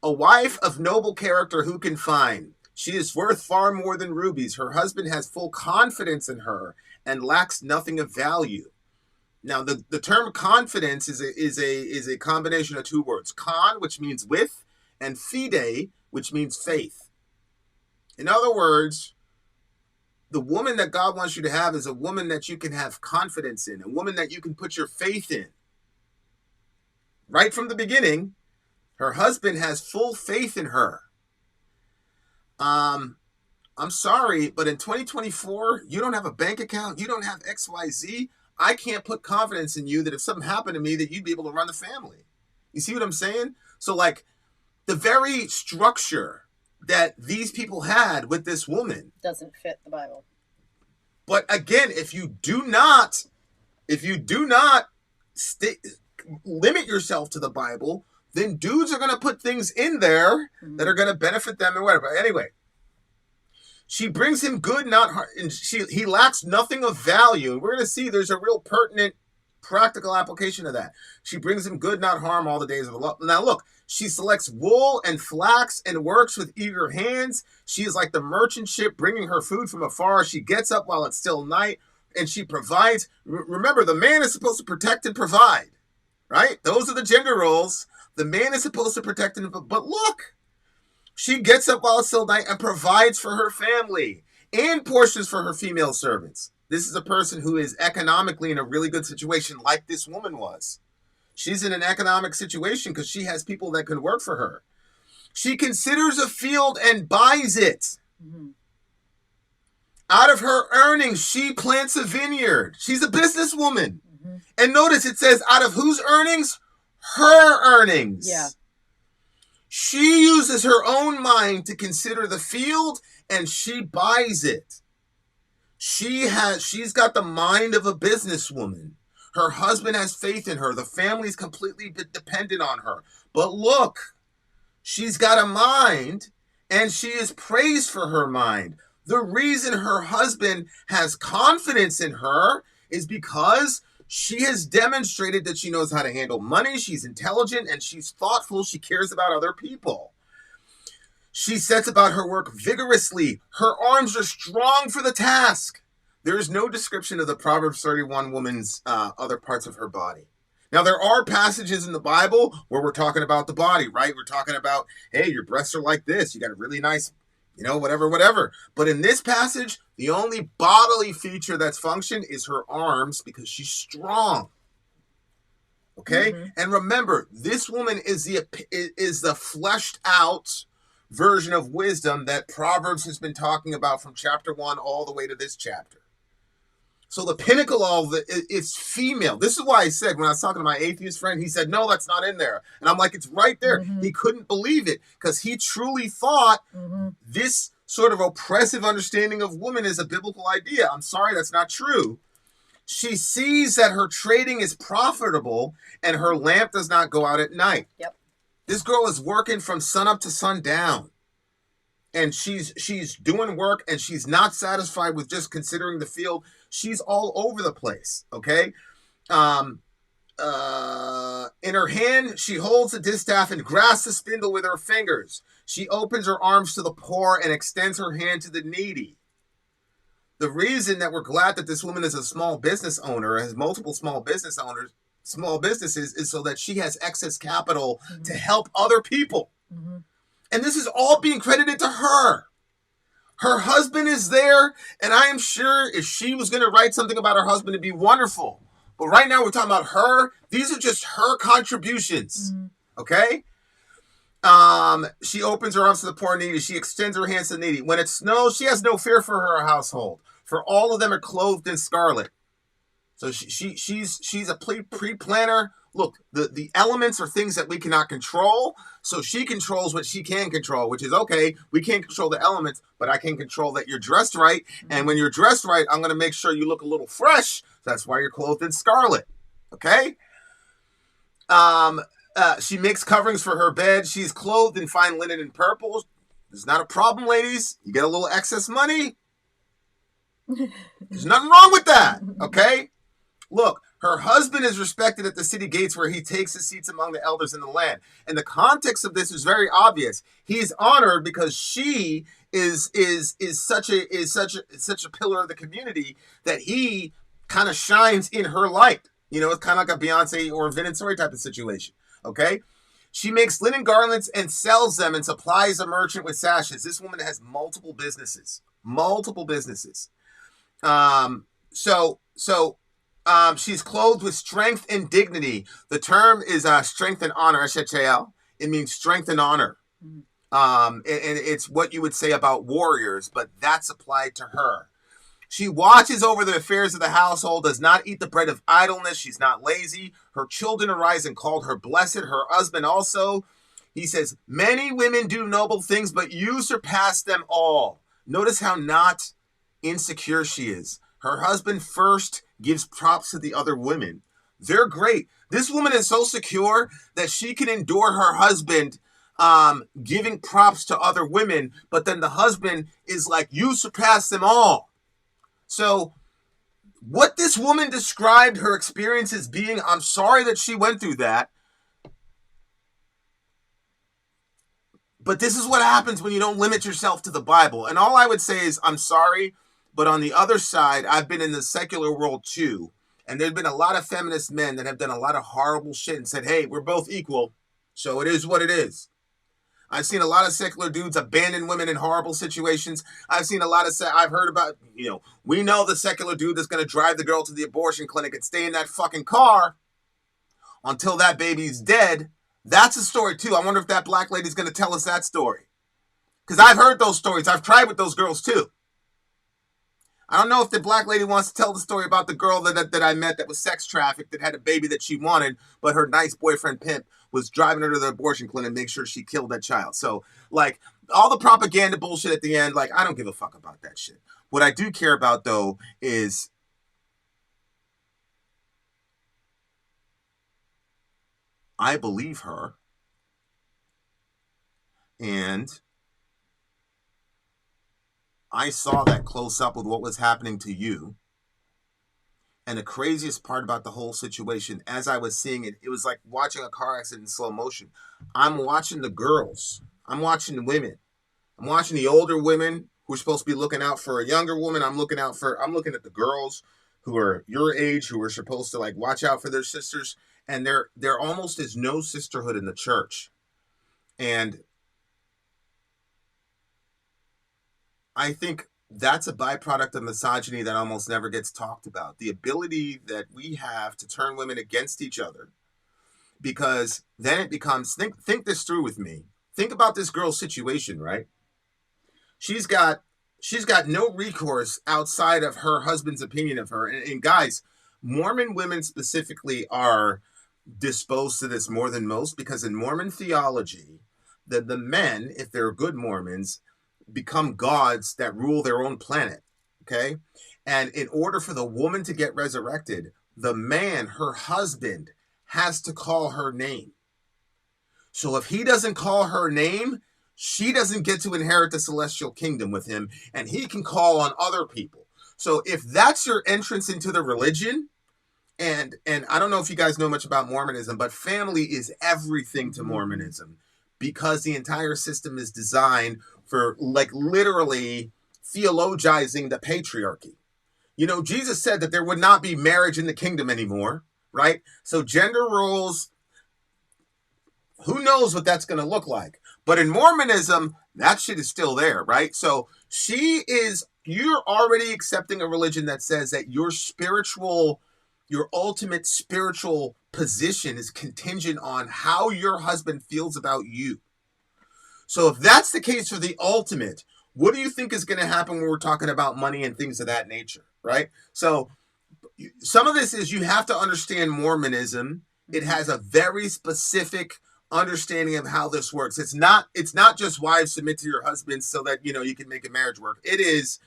A wife of noble character who can find. She is worth far more than rubies. Her husband has full confidence in her and lacks nothing of value. Now, the term confidence is a combination of two words. Con, which means with, and fide, which means faith. In other words, the woman that God wants you to have is a woman that you can have confidence in, a woman that you can put your faith in. Right from the beginning, her husband has full faith in her. I'm sorry, but in 2024, you don't have a bank account, you don't have XYZ. I can't put confidence in you that if something happened to me, that you'd be able to run the family. You see what I'm saying? So like the very structure that these people had with this woman doesn't fit the Bible. But again, if you do not limit yourself to the Bible, then dudes are going to put things in there that are going to benefit them and whatever. Anyway, she brings him good, not hard, and he lacks nothing of value. And we're going to see there's a real pertinent, practical application of that. She brings him good, not harm, all the days of her life. Now look, she selects wool and flax and works with eager hands. She is like the merchant ship bringing her food from afar. She gets up while it's still night, and she provides. Remember, the man is supposed to protect and provide, right? Those are the gender roles. The man is supposed to protect and provide. But look, she gets up while it's still night and provides for her family and portions for her female servants. This is a person who is economically in a really good situation, like this woman was. She's in an economic situation because she has people that can work for her. She considers a field and buys it. Mm-hmm. Out of her earnings, she plants a vineyard. She's a businesswoman. Mm-hmm. And notice it says, out of whose earnings? Her earnings. Yeah. She uses her own mind to consider the field, and she buys it. She's got the mind of a businesswoman. Her husband has faith in her. The family's completely dependent on her. But look, she's got a mind, and she is praised for her mind. The reason her husband has confidence in her is because she has demonstrated that she knows how to handle money, she's intelligent, and she's thoughtful. She cares about other people. She sets about her work vigorously. Her arms are strong for the task. There is no description of the Proverbs 31 woman's other parts of her body. Now, there are passages in the Bible where we're talking about the body, right? We're talking about, hey, your breasts are like this. You got a really nice, whatever. But in this passage, the only bodily feature that's functioned is her arms because she's strong. Okay? Mm-hmm. And remember, this woman is the fleshed out version of wisdom that Proverbs has been talking about from chapter 1 all the way to this chapter. So the pinnacle of it is female. This is why I said, when I was talking to my atheist friend, he said, no, that's not in there. And I'm like, it's right there. Mm-hmm. He couldn't believe it because he truly thought this sort of oppressive understanding of women is a biblical idea. I'm sorry, that's not true. She sees that her trading is profitable and her lamp does not go out at night. Yep. This girl is working from sun up to sundown. And she's doing work, and she's not satisfied with just considering the field. She's all over the place, okay? In her hand, she holds a distaff and grasps the spindle with her fingers. She opens her arms to the poor and extends her hand to the needy. The reason that we're glad that this woman is a small business owner, has multiple small businesses, is so that she has excess capital to help other people. Mm-hmm. And this is all being credited to her. Her husband is there, and I am sure if she was going to write something about her husband, it'd be wonderful. But right now we're talking about her. These are just her contributions, okay? She opens her arms to the poor and needy. She extends her hands to the needy. When it snows, she has no fear for her household, for all of them are clothed in scarlet. So she's a pre-planner. Look, the elements are things that we cannot control. So she controls what she can control, which is, okay, we can't control the elements, but I can control that you're dressed right. And when you're dressed right, I'm going to make sure you look a little fresh. So that's why you're clothed in scarlet. Okay? She makes coverings for her bed. She's clothed in fine linen and purple. There's not a problem, ladies. You get a little excess money. There's nothing wrong with that, okay? Look, her husband is respected at the city gates where he takes his seats among the elders in the land. And the context of this is very obvious. He is honored because she is such a pillar of the community that he kind of shines in her light. You know, it's kind of like a Beyonce or a Vin and Sori type of situation. Okay? She makes linen garments and sells them and supplies a merchant with sashes. This woman has multiple businesses. She's clothed with strength and dignity. The term is strength and honor, SHL. It means strength and honor. And it's what you would say about warriors, but that's applied to her. She watches over the affairs of the household, does not eat the bread of idleness. She's not lazy. Her children arise and called her blessed. Her husband also. He says, many women do noble things, but you surpass them all. Notice how not insecure she is. Her husband first gives props to the other women. They're great. This woman is so secure that she can endure her husband giving props to other women, but then the husband is like, you surpass them all. So what this woman described her experience as being, I'm sorry that she went through that, but this is what happens when you don't limit yourself to the Bible. And all I would say is, I'm sorry, but on the other side, I've been in the secular world too, and there's been a lot of feminist men that have done a lot of horrible shit and said, hey, we're both equal, so it is what it is. I've seen a lot of secular dudes abandon women in horrible situations. I've heard about, we know the secular dude that's going to drive the girl to the abortion clinic and stay in that fucking car until that baby's dead. That's a story too. I wonder if that black lady's going to tell us that story. Because I've heard those stories. I've tried with those girls too. I don't know if the black lady wants to tell the story about the girl that I met that was sex trafficked, that had a baby that she wanted, but her nice boyfriend pimp was driving her to the abortion clinic and make sure she killed that child. So, like, all the propaganda bullshit at the end, like, I don't give a fuck about that shit. What I do care about, though, is I believe her, and I saw that close up with what was happening to you. And the craziest part about the whole situation, as I was seeing it, it was like watching a car accident in slow motion. I'm watching the girls. I'm watching the women. I'm watching the older women who are supposed to be looking out for a younger woman. I'm looking at the girls who are your age, who are supposed to like watch out for their sisters. And there almost is no sisterhood in the church. And I think that's a byproduct of misogyny that almost never gets talked about. The ability that we have to turn women against each other, because then it becomes, think this through with me. Think about this girl's situation, right? She's got no recourse outside of her husband's opinion of her. And guys, Mormon women specifically are disposed to this more than most, because in Mormon theology, the men, if they're good Mormons, become gods that rule their own planet, okay? And in order for the woman to get resurrected, the man, her husband, has to call her name. So if he doesn't call her name, she doesn't get to inherit the celestial kingdom with him, and he can call on other people. So if that's your entrance into the religion, and I don't know if you guys know much about Mormonism, but family is everything to Mormonism, because the entire system is designed for like literally theologizing the patriarchy. Jesus said that there would not be marriage in the kingdom anymore, right? So gender roles, who knows what that's going to look like? But in Mormonism, that shit is still there, right? So you're already accepting a religion that says that your ultimate spiritual position is contingent on how your husband feels about you. So if that's the case for the ultimate, what do you think is going to happen when we're talking about money and things of that nature, right? So some of this is, you have to understand Mormonism. It has a very specific understanding of how this works. It's not just wives submit to your husbands so that, you can make a marriage work. It is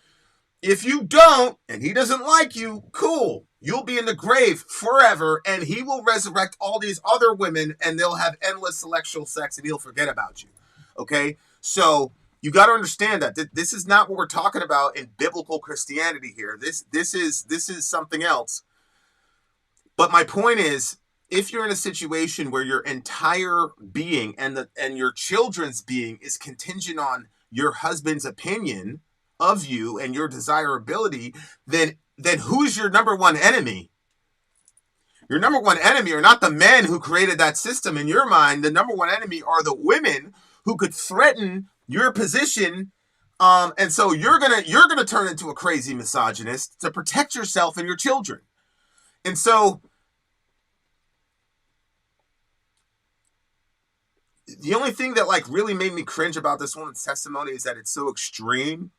If you don't, and he doesn't like you, cool. You'll be in the grave forever, and he will resurrect all these other women, and they'll have endless sexual sex, and he'll forget about you. Okay? So you got to understand that this is not what we're talking about in biblical Christianity here. This is something else. But my point is, if you're in a situation where your entire being and your children's being is contingent on your husband's opinion of you and your desirability, then who's your number one enemy? Your number one enemy are not the men who created that system. In your mind, the number one enemy are the women who could threaten your position. And so you're gonna turn into a crazy misogynist to protect yourself and your children. And so the only thing that like really made me cringe about this woman's testimony is that it's so extreme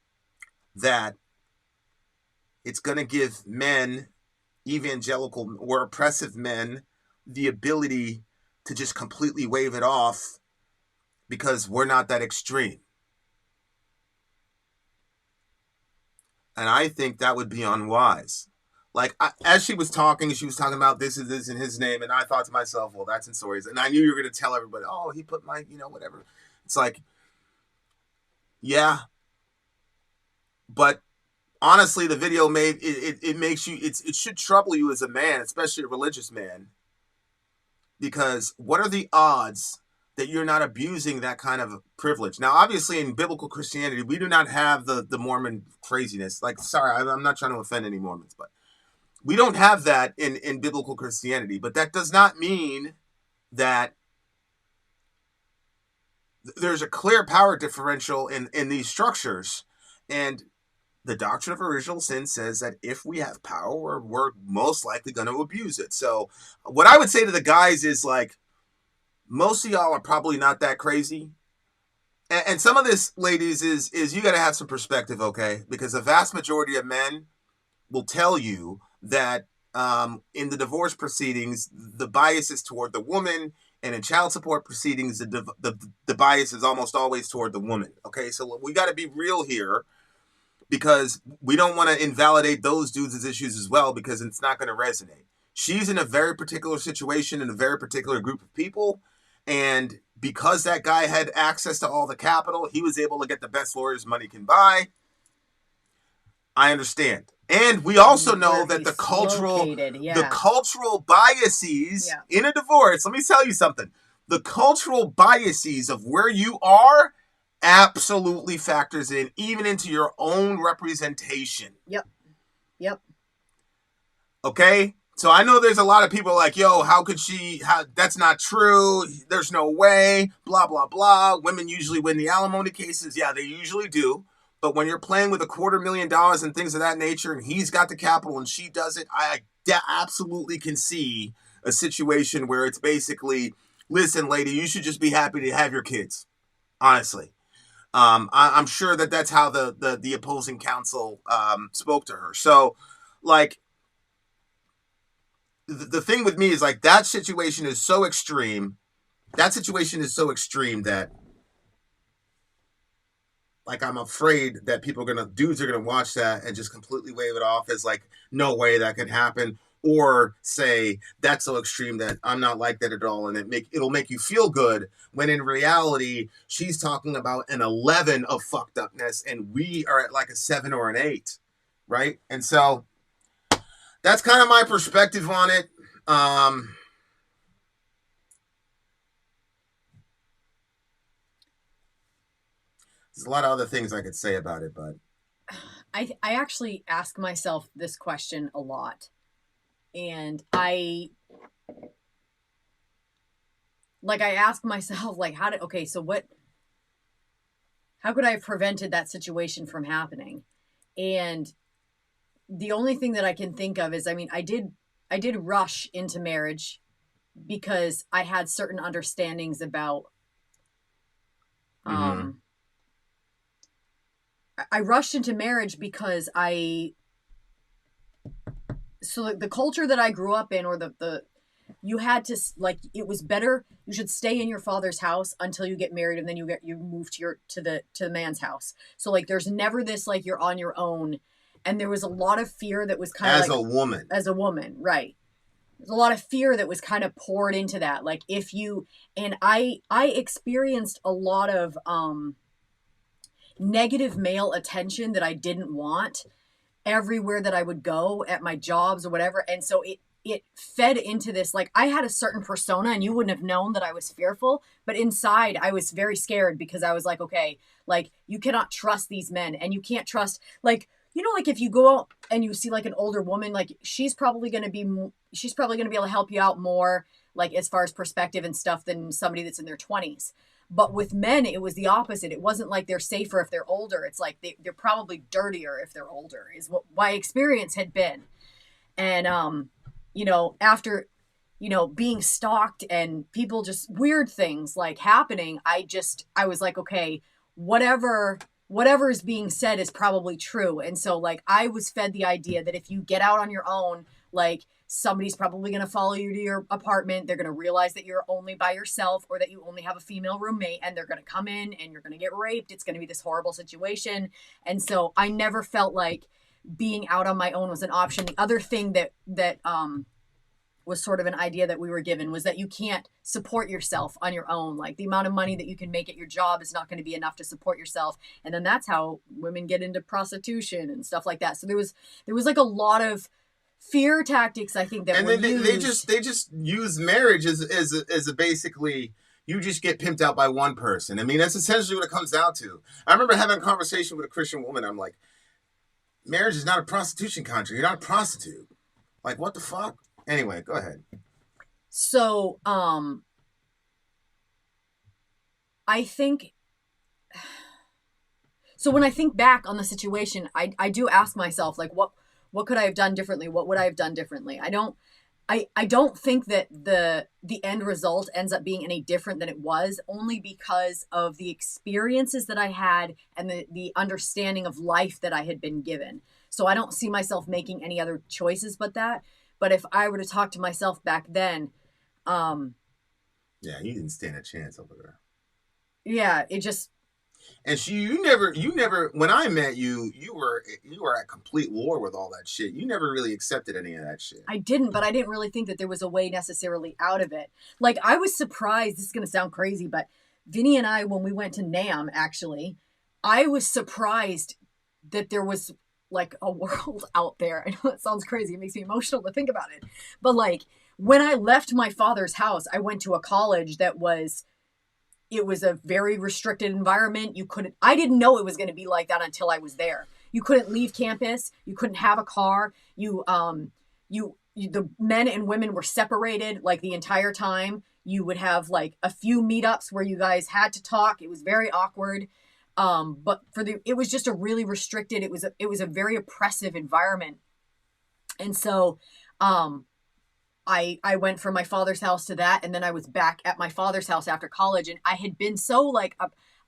that it's going to give men, evangelical or oppressive men, the ability to just completely wave it off because we're not that extreme. And I think that would be unwise. Like, as she was talking about this is this in his name, and I thought to myself, well, that's in Sori's. And I knew you were going to tell everybody, oh, he put my, whatever. It's like, yeah. But honestly, the video it makes you, it should trouble you as a man, especially a religious man. Because what are the odds that you're not abusing that kind of privilege? Now, obviously, in biblical Christianity, we do not have the Mormon craziness. Like, sorry, I'm not trying to offend any Mormons, but we don't have that in biblical Christianity. But that does not mean that there's a clear power differential in these structures. And the doctrine of original sin says that if we have power, we're most likely going to abuse it. So what I would say to the guys is, like, most of y'all are probably not that crazy. And some of this, ladies, is you got to have some perspective, okay? Because the vast majority of men will tell you that in the divorce proceedings, the bias is toward the woman, and in child support proceedings, the bias is almost always toward the woman, okay? So we got to be real here, because we don't want to invalidate those dudes' issues as well, because it's not going to resonate. She's in a very particular situation in a very particular group of people, and because that guy had access to all the capital, he was able to get the best lawyers money can buy. I understand. And we also know that the cultural biases in a divorce, let me tell you something. The cultural biases of where you are absolutely factors in, even into your own representation. Yep. Okay? So I know there's a lot of people like, yo, how could she, that's not true. There's no way, blah, blah, blah. Women usually win the alimony cases. Yeah, they usually do. But when you're playing with $250,000 and things of that nature, and he's got the capital and she doesn't, I absolutely can see a situation where it's basically, listen, lady, you should just be happy to have your kids. Honestly. I'm sure that's how the opposing counsel spoke to her. So, like, the thing with me is, like, that situation is so extreme. That situation is so extreme that, like, I'm afraid that dudes are gonna watch that and just completely wave it off as, like, no way that could happen. Or say, that's so extreme that I'm not like that at all, and it'll make you feel good, when in reality, she's talking about an 11 of fucked upness, and we are at like a 7 or an 8, right? And so, that's kind of my perspective on it. There's a lot of other things I could say about it, but I actually ask myself this question a lot. And I ask myself, like, how could I have prevented that situation from happening? And the only thing that I can think of is, I mean, I did rush into marriage because I had certain understandings about, I rushed into marriage because so the culture that I grew up in, or you had to, like, it was better, you should stay in your father's house until you get married, and then you move to the man's house. So, like, there's never this, like, you're on your own. And there was a lot of fear that was kind of as a woman. As a woman, right. There's a lot of fear that was kind of poured into that. Like if you, and I experienced a lot of negative male attention that I didn't want everywhere that I would go at my jobs or whatever. And so it fed into this, like I had a certain persona and you wouldn't have known that I was fearful, but inside I was very scared because I was like, okay, like you cannot trust these men and you can't trust, like, you know, like if you go out and you see like an older woman, like she's probably going to be able to help you out more, like as far as perspective and stuff than somebody that's in their 20s. But with men, it was the opposite. It wasn't like they're safer if they're older. It's like they're probably dirtier if they're older is what my experience had been. And, you know, after, you know, being stalked and people just weird things like happening, I was like, okay, whatever is being said is probably true. And so like I was fed the idea that if you get out on your own, like somebody's probably going to follow you to your apartment. They're going to realize that you're only by yourself or that you only have a female roommate and they're going to come in and you're going to get raped. It's going to be this horrible situation. And so I never felt like being out on my own was an option. The other thing that was sort of an idea that we were given was that you can't support yourself on your own. Like the amount of money that you can make at your job is not going to be enough to support yourself. And then that's how women get into prostitution and stuff like that. So there was like a lot of fear tactics, I think, that and were then used. they just use marriage as a basically, you just get pimped out by one person. I mean, that's essentially what it comes down to. I remember having a conversation with a Christian woman. I'm like, marriage is not a prostitution contract. You're not a prostitute. Like, what the fuck? Anyway, go ahead. So, I think, so when I think back on the situation, I do ask myself, like, what could I have done differently? What would I have done differently? I don't think that the end result ends up being any different than it was, only because of the experiences that I had and the understanding of life that I had been given. So I don't see myself making any other choices but that. But if I were to talk to myself back then, yeah, you didn't stand a chance over there. Yeah, it just. And you never. When I met you, you were at complete war with all that shit. You never really accepted any of that shit. I didn't, but I didn't really think that there was a way necessarily out of it. Like I was surprised. This is gonna sound crazy, but Vinny and I, when we went to NAMM, actually, I was surprised that there was like a world out there. I know it sounds crazy. It makes me emotional to think about it. But like when I left my father's house, I went to a college that it was a very restricted environment. I didn't know it was going to be like that until I was there. You couldn't leave campus. You couldn't have a car. The men and women were separated like the entire time. You would have like a few meetups where you guys had to talk. It was very awkward. But it was just a really restricted, it was a very oppressive environment. And so, I went from my father's house to that. And then I was back at my father's house after college. And I had been so like,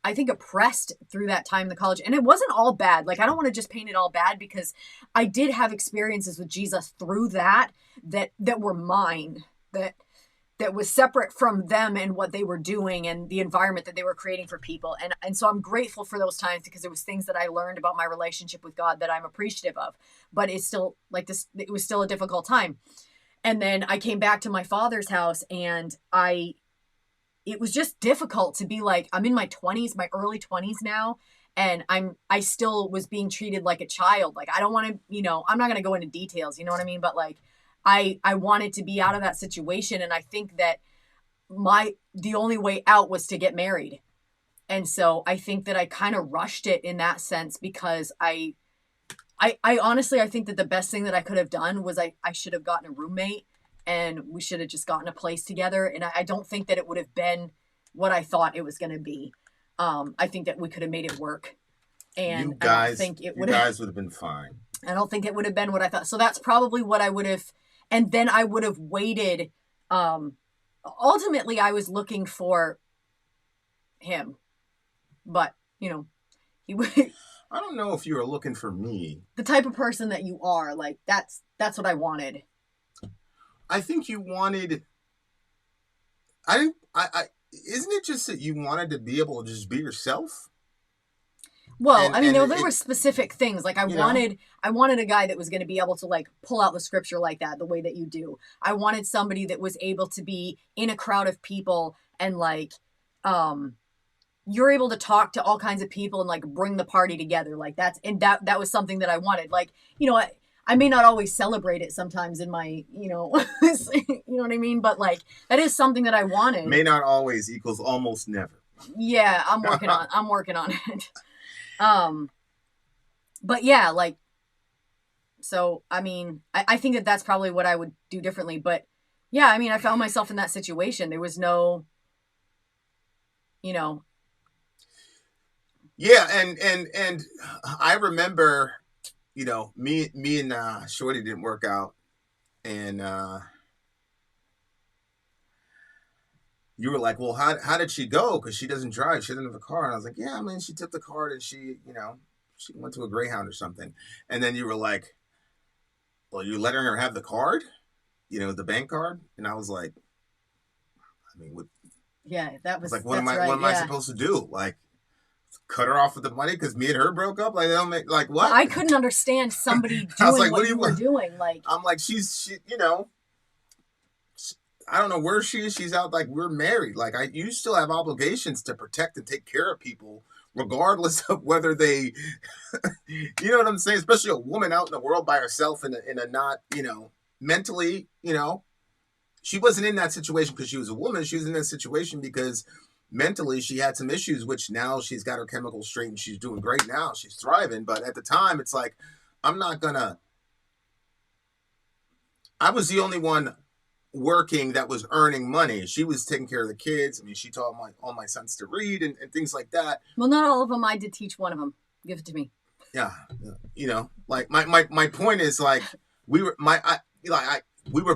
I think oppressed through that time in the college. And it wasn't all bad. Like, I don't want to just paint it all bad because I did have experiences with Jesus through that were mine, that was separate from them and what they were doing and the environment that they were creating for people. And so I'm grateful for those times because there was things that I learned about my relationship with God that I'm appreciative of, but it's still like this, it was still a difficult time. And then I came back to my father's house and it was just difficult to be like, I'm in my 20s, my early 20s now. And I still was being treated like a child. Like, I don't want to, I'm not going to go into details, you know what I mean? But like, I wanted to be out of that situation. And I think that the only way out was to get married. And so I think that I kind of rushed it in that sense because I honestly, I think that the best thing that I could have done was I should have gotten a roommate and we should have just gotten a place together. And I don't think that it would have been what I thought it was going to be. I think that we could have made it work. And you guys would have been fine. I don't think it would have been what I thought. So that's probably what I would have. And then I would have waited. Ultimately, I was looking for him. But, he would. I don't know if you were looking for me. The type of person that you are, like, that's what I wanted. I think you wanted. Isn't it just that you wanted to be able to just be yourself? Well, And- I mean, and there were specific things. Like I wanted a guy that was going to be able to like pull out the scripture like that, the way that you do. I wanted somebody that was able to be in a crowd of people and like, you're able to talk to all kinds of people and like bring the party together. Like that was something that I wanted. Like, I may not always celebrate it sometimes in my, you know what I mean? But like, that is something that I wanted. May not always equals almost never. Yeah, I'm working on it. But yeah, like, so, I mean, I think that that's probably what I would do differently. But yeah, I mean, I found myself in that situation. There was no, Yeah. And I remember, me and Shorty didn't work out, and you were like, well, how did she go? Because she doesn't drive. She doesn't have a car. And I was like, yeah, I mean, she took the card and she went to a Greyhound or something. And then you were like, well, you're letting her have the card, the bank card. And I was like, I mean, yeah, that was like, what am I supposed to do? Like, cut her off with the money because me and her broke up? Like, they don't make, like, what? Well, I couldn't understand somebody doing I was like, what you were doing. Like, I'm like, she I don't know where she is. She's out, like, we're married. Like, you still have obligations to protect and take care of people, regardless of whether they, you know what I'm saying? Especially a woman out in the world by herself in a not, mentally, she wasn't in that situation because she was a woman. She was in that situation because mentally she had some issues, which now she's got her chemicals straight and she's doing great now. She's thriving. But at the time, it's like, I was the only one working that was earning money. She was taking care of the kids. I mean, she taught all my sons to read and things like that. Well, not all of them. I did teach one of them. Give it to me. Yeah. Like my point is, like, we were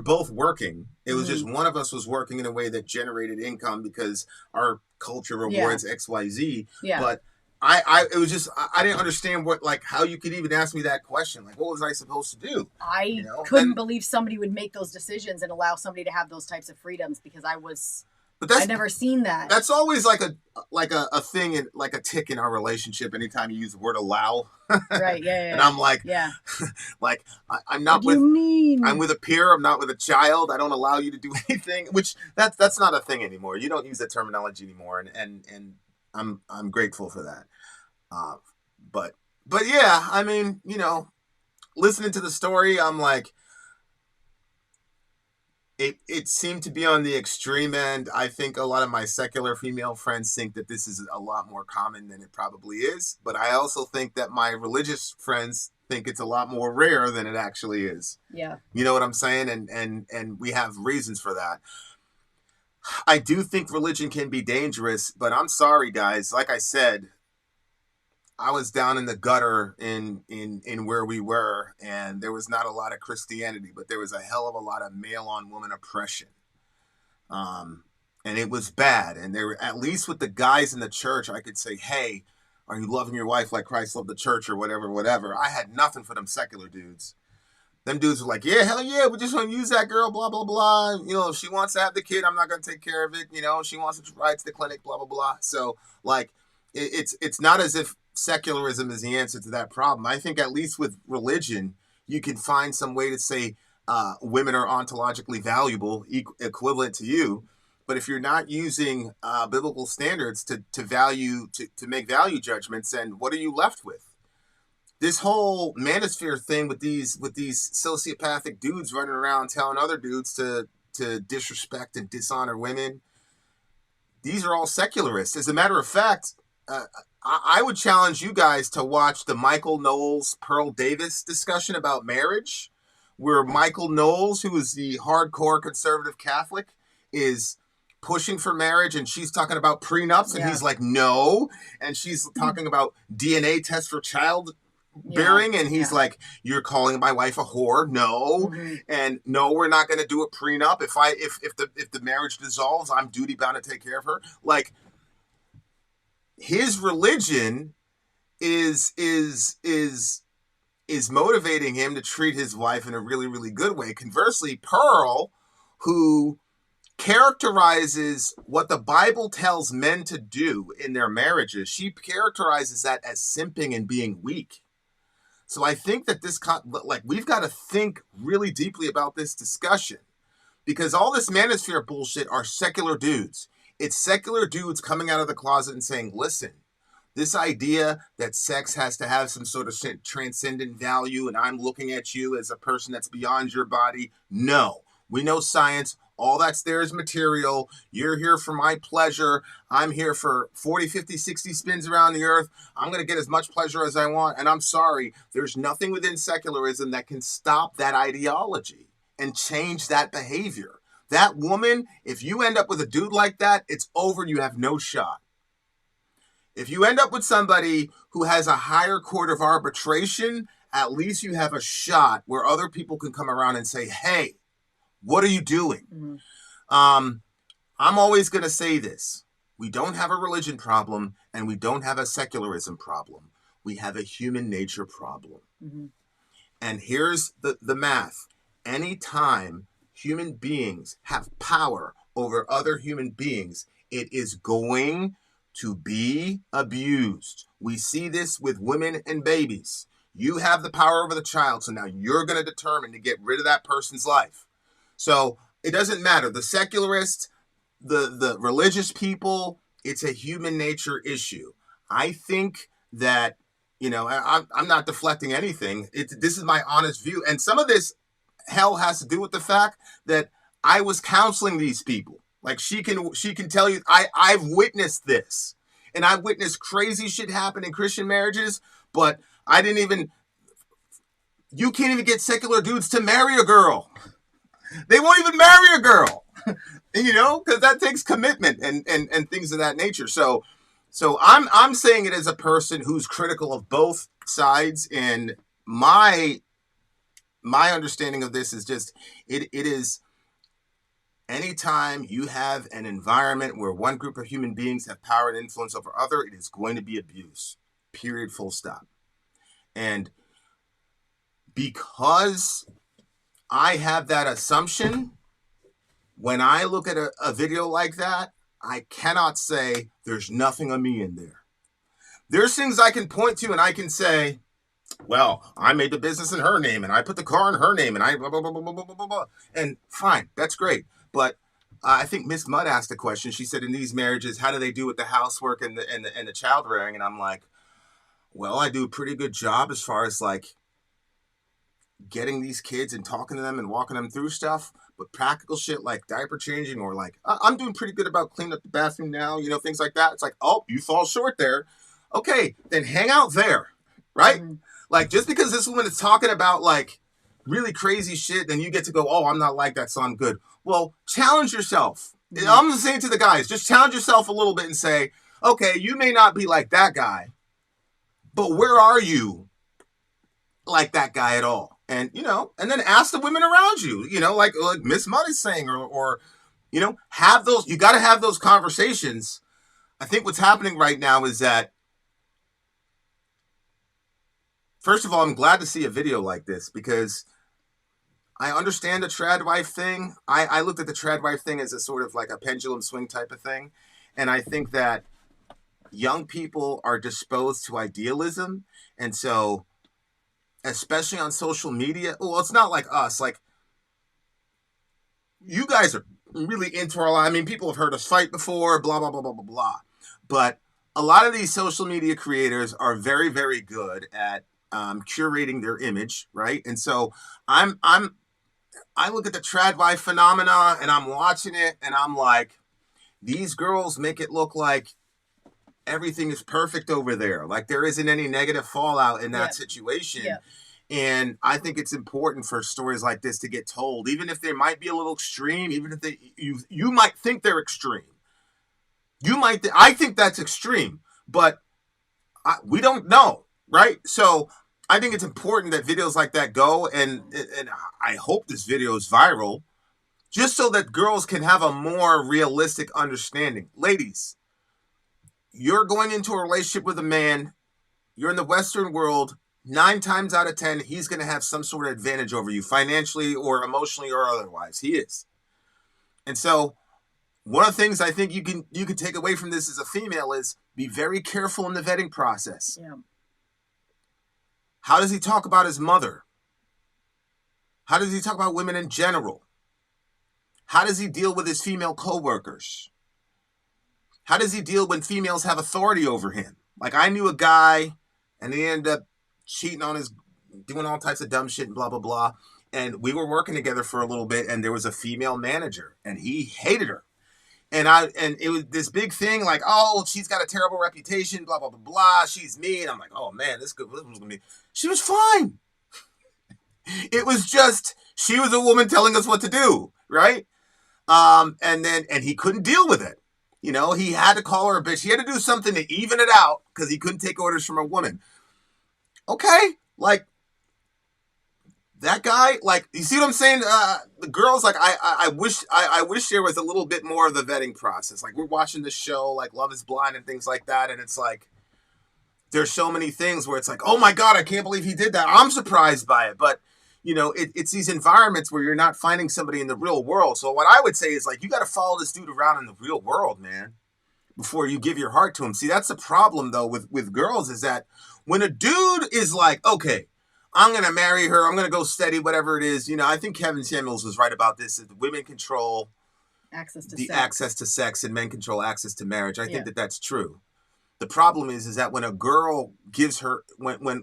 both working. It was just one of us was working in a way that generated income because our culture rewards XYZ. Yeah. But it was just, I didn't understand how you could even ask me that question. Like, what was I supposed to do? I couldn't believe somebody would make those decisions and allow somebody to have those types of freedoms because I'd never seen that. That's always like a thing, like a tick in our relationship. Anytime you use the word allow, right? Yeah. And I'm like, yeah, like I'm not what do you mean? I'm with a peer. I'm not with a child. I don't allow you to do anything. Which that's not a thing anymore. You don't use that terminology anymore, and I'm grateful for that. But yeah, I mean, listening to the story, I'm like, it seemed to be on the extreme end. I think a lot of my secular female friends think that this is a lot more common than it probably is. But I also think that my religious friends think it's a lot more rare than it actually is. Yeah. You know what I'm saying? And we have reasons for that. I do think religion can be dangerous, but I'm sorry, guys. Like I said, I was down in the gutter in where we were, and there was not a lot of Christianity, but there was a hell of a lot of male on woman oppression. And it was bad. And there were, at least with the guys in the church, I could say, hey, are you loving your wife like Christ loved the church or whatever? I had nothing for them secular dudes. Them dudes were like, yeah, hell yeah, we just want to use that girl, blah, blah, blah. If she wants to have the kid, I'm not going to take care of it. She wants to ride to the clinic, blah, blah, blah. So, like, it's not as if secularism is the answer to that problem. I think at least with religion, you can find some way to say women are ontologically valuable, equivalent to you. But if you're not using biblical standards to make value judgments, then what are you left with? This whole manosphere thing with these sociopathic dudes running around telling other dudes to disrespect and dishonor women, these are all secularists. As a matter of fact, I would challenge you guys to watch the Michael Knowles, Pearl Davis discussion about marriage, where Michael Knowles, who is the hardcore conservative Catholic, is pushing for marriage, and she's talking about prenups, and he's like, no. And she's talking about DNA tests for childbearing, and he's like, you're calling my wife a whore. No. And no, we're not going to do a prenup. If the marriage dissolves, I'm duty bound to take care of her. Like, his religion is motivating him to treat his wife in a really, really good way. Conversely, Pearl, who characterizes what the Bible tells men to do in their marriages. She characterizes that as simping and being weak. So I think that we've got to think really deeply about this discussion, because all this manosphere bullshit are secular dudes. It's secular dudes coming out of the closet and saying, listen, this idea that sex has to have some sort of transcendent value and I'm looking at you as a person that's beyond your body. No, we know science. All that's there is material. You're here for my pleasure. I'm here for 40, 50, 60 spins around the earth. I'm going to get as much pleasure as I want. And I'm sorry, there's nothing within secularism that can stop that ideology and change that behavior. That woman, if you end up with a dude like that, it's over. You have no shot. If you end up with somebody who has a higher court of arbitration, at least you have a shot where other people can come around and say, hey, what are you doing? Mm-hmm. I'm always going to say this. We don't have a religion problem and we don't have a secularism problem. We have a human nature problem. Mm-hmm. And here's the math. Anytime human beings have power over other human beings, it is going to be abused. We see this with women and babies. You have the power over the child, so now you're going to determine to get rid of that person's life. So it doesn't matter. The secularists, the religious people, it's a human nature issue. I think that, I'm not deflecting anything. This is my honest view. And some of this hell has to do with the fact that I was counseling these people. Like she can tell you, I've witnessed this. And I've witnessed crazy shit happen in Christian marriages, but you can't even get secular dudes to marry a girl. They won't even marry a girl, because that takes commitment and things of that nature. So I'm saying it as a person who's critical of both sides, and my understanding of this is just it is anytime you have an environment where one group of human beings have power and influence over other, it is going to be abuse. Period. Full stop. And because I have that assumption, when I look at a video like that, I cannot say there's nothing of me in there. There's things I can point to and I can say, well, I made the business in her name and I put the car in her name and I blah, blah, blah, blah, blah, blah, blah. And fine, that's great. But I think Miss Mudd asked a question. She said, in these marriages, how do they do with the housework and the child rearing? And I'm like, well, I do a pretty good job as far as getting these kids and talking to them and walking them through stuff, but practical shit like diaper changing or I'm doing pretty good about cleaning up the bathroom now, things like that. It's like, oh, you fall short there. Okay, then hang out there, right? Mm-hmm. Just because this woman is talking about really crazy shit, then you get to go, oh, I'm not like that, so I'm good. Well, challenge yourself. Mm-hmm. I'm just saying to the guys, just challenge yourself a little bit and say, okay, you may not be like that guy, but where are you like that guy at all? And, and then ask the women around you, like Miss Mudd is saying, or have those, you got to have those conversations. I think what's happening right now is that, first of all, I'm glad to see a video like this because I understand the trad wife thing. I looked at the trad wife thing as a sort of like a pendulum swing type of thing. And I think that young people are disposed to idealism. And so, especially on social media. Well, it's not like us. You guys are really into our life. I mean, people have heard us fight before, blah, blah, blah, blah, blah, blah. But a lot of these social media creators are very, very good at curating their image, right? And so I look at the trad wife phenomena and I'm watching it and I'm like, these girls make it look like everything is perfect over there. There isn't any negative fallout in that situation. Yeah. And I think it's important for stories like this to get told, even if they might be a little extreme, even if you might think they're extreme. I think that's extreme, but we don't know, right? So I think it's important that videos like that go, and I hope this video is viral, just so that girls can have a more realistic understanding. Ladies, you're going into a relationship with a man, you're in the Western world, 9 times out of 10, he's going to have some sort of advantage over you, financially or emotionally or otherwise. He is. And so one of the things I think you can take away from this as a female is be very careful in the vetting process. Yeah. How does he talk about his mother? How does he talk about women in general? How does he deal with his female coworkers? How does he deal when females have authority over him? Like, I knew a guy, and he ended up cheating on doing all types of dumb shit and blah, blah, blah. And we were working together for a little bit, and there was a female manager, and he hated her. And it was this big thing, like, oh, she's got a terrible reputation, blah, blah, blah, blah. She's mean. I'm like, oh, man, this was going to be... She was fine. It was just, she was a woman telling us what to do, right? And he couldn't deal with it. You know, he had to call her a bitch. He had to do something to even it out because he couldn't take orders from a woman. Okay, like, that guy, like, you see what I'm saying? The girls, like, I wish there was a little bit more of the vetting process. Like, we're watching this show, like Love is Blind and things like that, and it's like, there's so many things where it's like, oh my God, I can't believe he did that. I'm surprised by it. But, you know, it's these environments where you're not finding somebody in the real world. So what I would say is, like, you got to follow this dude around in the real world, man, before you give your heart to him. See, that's the problem, though, with girls, is that when a dude is like, okay, I'm going to marry her, I'm going to go steady, whatever it is. You know, I think Kevin Samuels was right about this, that women control access to sex and men control access to marriage. I think that that's true. The problem is that when a girl gives her, when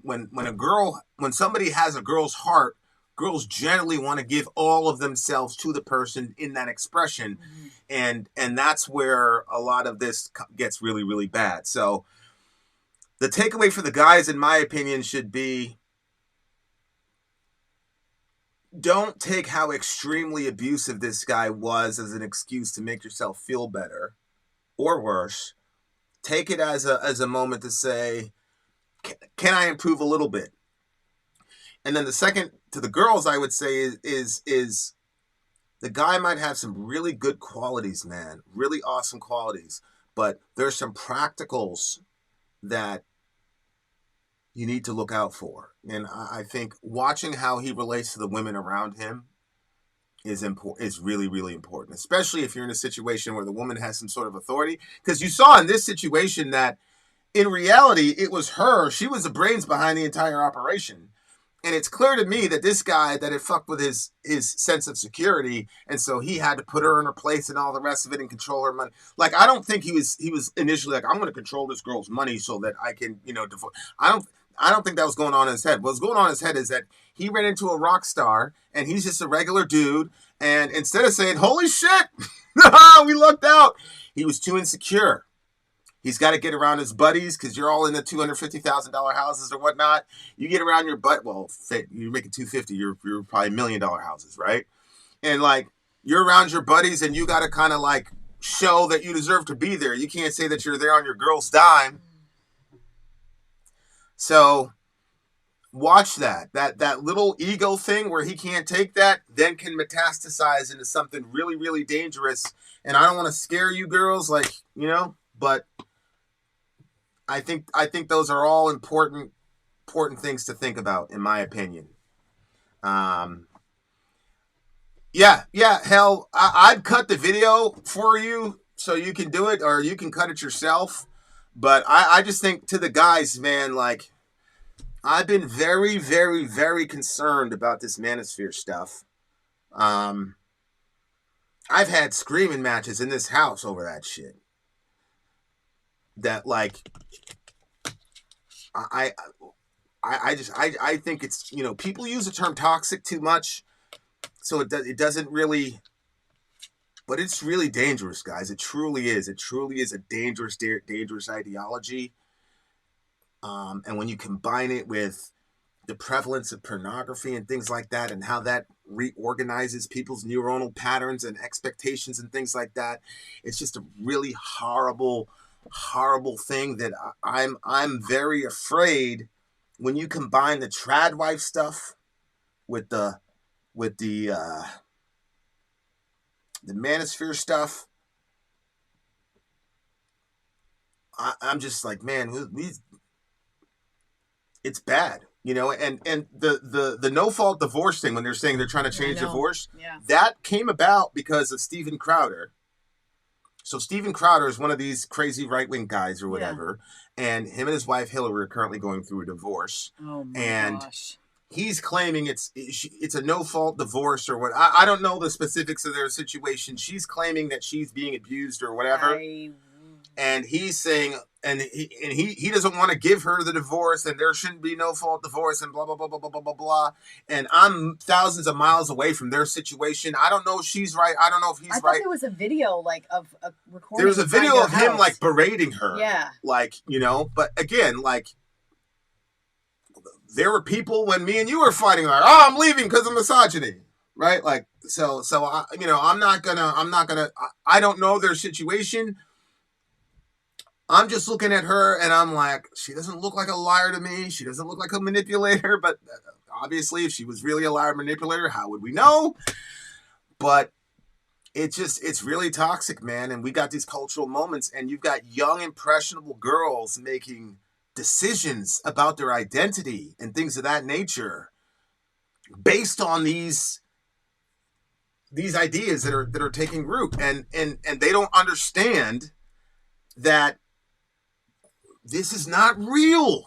somebody has a girl's heart, girls generally want to give all of themselves to the person in that expression. Mm-hmm. And that's where a lot of this gets really, really bad. So the takeaway for the guys, in my opinion, should be, don't take how extremely abusive this guy was as an excuse to make yourself feel better or worse. Take it as a moment to say, can I improve a little bit? And then the second, to the girls, I would say is the guy might have some really good qualities, man, really awesome qualities, but there's some practicals that you need to look out for. And I think watching how he relates to the women around him is really, really important, especially if you're in a situation where the woman has some sort of authority. Because you saw in this situation that in reality, it was her. She was the brains behind the entire operation. And it's clear to me that this guy, that it fucked with his sense of security. And so he had to put her in her place and all the rest of it and control her money. Like, I don't think he was initially like, I'm going to control this girl's money so that I can, you know, I don't think that was going on in his head. What's going on in his head is that he ran into a rock star and he's just a regular dude. And instead of saying, holy shit, we lucked out, he was too insecure. He's got to get around his buddies because you're all in the $250,000 houses or whatnot. You get around your you're making $250,000, you're probably $1 million houses, right? And like, you're around your buddies and you got to kind of like show that you deserve to be there. You can't say that you're there on your girl's dime. So watch that little ego thing where he can't take that, then can metastasize into something really, really dangerous. And I don't want to scare you girls, like, you know, but I think those are all important things to think about, in my opinion. Hell, I'd cut the video for you so you can do it, or you can cut it yourself. But I just think, to the guys, man, like, I've been very, very, very concerned about this manosphere stuff. I've had screaming matches in this house over that shit. That, like, I think it's, you know, people use the term toxic too much, so it doesn't really, but it's really dangerous, guys. It truly is. It truly is a dangerous ideology. And when you combine it with the prevalence of pornography and things like that, and how that reorganizes people's neuronal patterns and expectations and things like that, it's just a really horrible thing that I'm very afraid when you combine the trad wife stuff with the manosphere stuff. I'm just like, man, it's bad, you know. And the no fault divorce thing, when they're saying they're trying to change divorce, that came about because of Steven Crowder. So Steven Crowder is one of these crazy right-wing guys or whatever, and him and his wife Hillary are currently going through a divorce. Oh my gosh. He's claiming it's a no-fault divorce or what. I don't know the specifics of their situation. She's claiming that she's being abused or whatever. And he's saying, and he doesn't want to give her the divorce, and there shouldn't be no fault divorce, and blah blah blah blah blah blah blah blah. And I'm thousands of miles away from their situation. I don't know if she's right. I don't know if he's right. I thought there was a video like of a recording. There was a video of him like berating her. Yeah. Like, you know, but again, like there were people when me and you were fighting, like, oh, I'm leaving because of misogyny, right? Like, so I, you know, I'm not gonna. I don't know their situation. I'm just looking at her and I'm like, she doesn't look like a liar to me. She doesn't look like a manipulator, but obviously if she was really a liar manipulator, how would we know? But it's really toxic, man. And we got these cultural moments, and you've got young, impressionable girls making decisions about their identity and things of that nature based on these ideas that are taking root. And they don't understand that this is not real.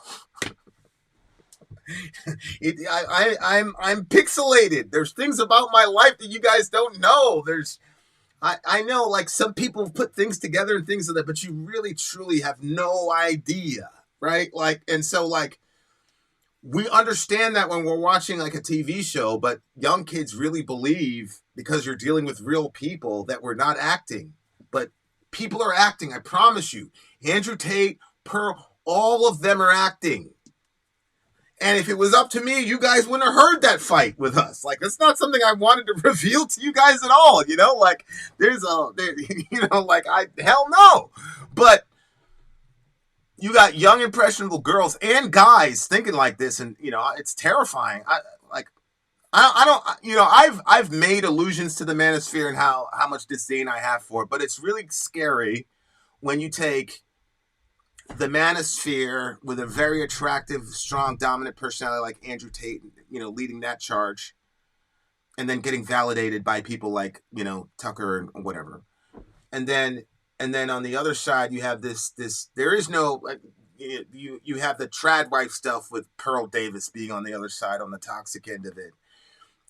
I'm pixelated. There's things about my life that you guys don't know. I know, like, some people put things together and things like that, but you really truly have no idea, right? Like, and so like we understand that when we're watching like a TV show, but young kids really believe, because you're dealing with real people, that we're not acting. But people are acting, I promise you. Andrew Tate, Pearl, all of them are acting. And if it was up to me, you guys wouldn't have heard that fight with us. Like, that's not something I wanted to reveal to you guys at all, you know? Like, hell no. But you got young, impressionable girls and guys thinking like this, and, you know, it's terrifying. I've made allusions to the manosphere and how much disdain I have for it, but it's really scary when you take the manosphere with a very attractive, strong, dominant personality like Andrew Tate, you know, leading that charge, and then getting validated by people like, you know, Tucker and whatever. And then on the other side, you have this there is no, like, you have the trad wife stuff with Pearl Davis being on the other side, on the toxic end of it,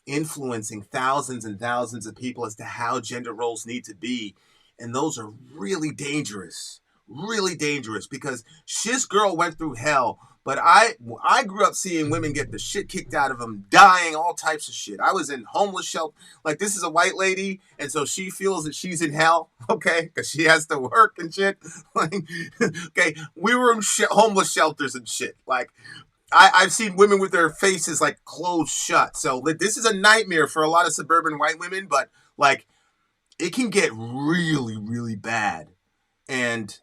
influencing thousands and thousands of people as to how gender roles need to be. And those are really dangerous. Really dangerous, because this girl went through hell, but I grew up seeing women get the shit kicked out of them, dying, all types of shit. I was in homeless shelter. Like, this is a white lady, and so she feels that she's in hell, okay, because she has to work and shit. Like, okay, we were in homeless shelters and shit. Like, I've seen women with their faces like closed shut. So this is a nightmare for a lot of suburban white women, but like, it can get really, really bad. And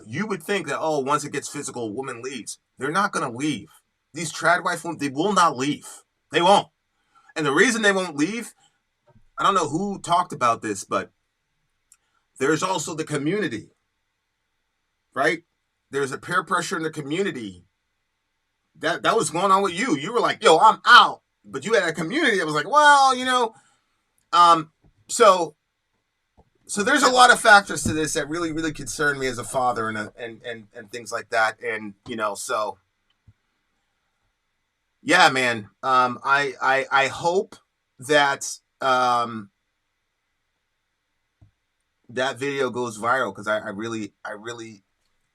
you would think that, oh, once it gets physical, a woman leaves. They're not going to leave. These trad wife women, they will not leave. They won't. And the reason they won't leave, I don't know who talked about this, but there's also the community, right? There's a peer pressure in the community. That was going on with you. You were like, yo, I'm out. But you had a community that was like, well, you know, So there's a lot of factors to this that really, really concern me as a father and things like that. And, you know, so yeah, man. I hope that that video goes viral, because I really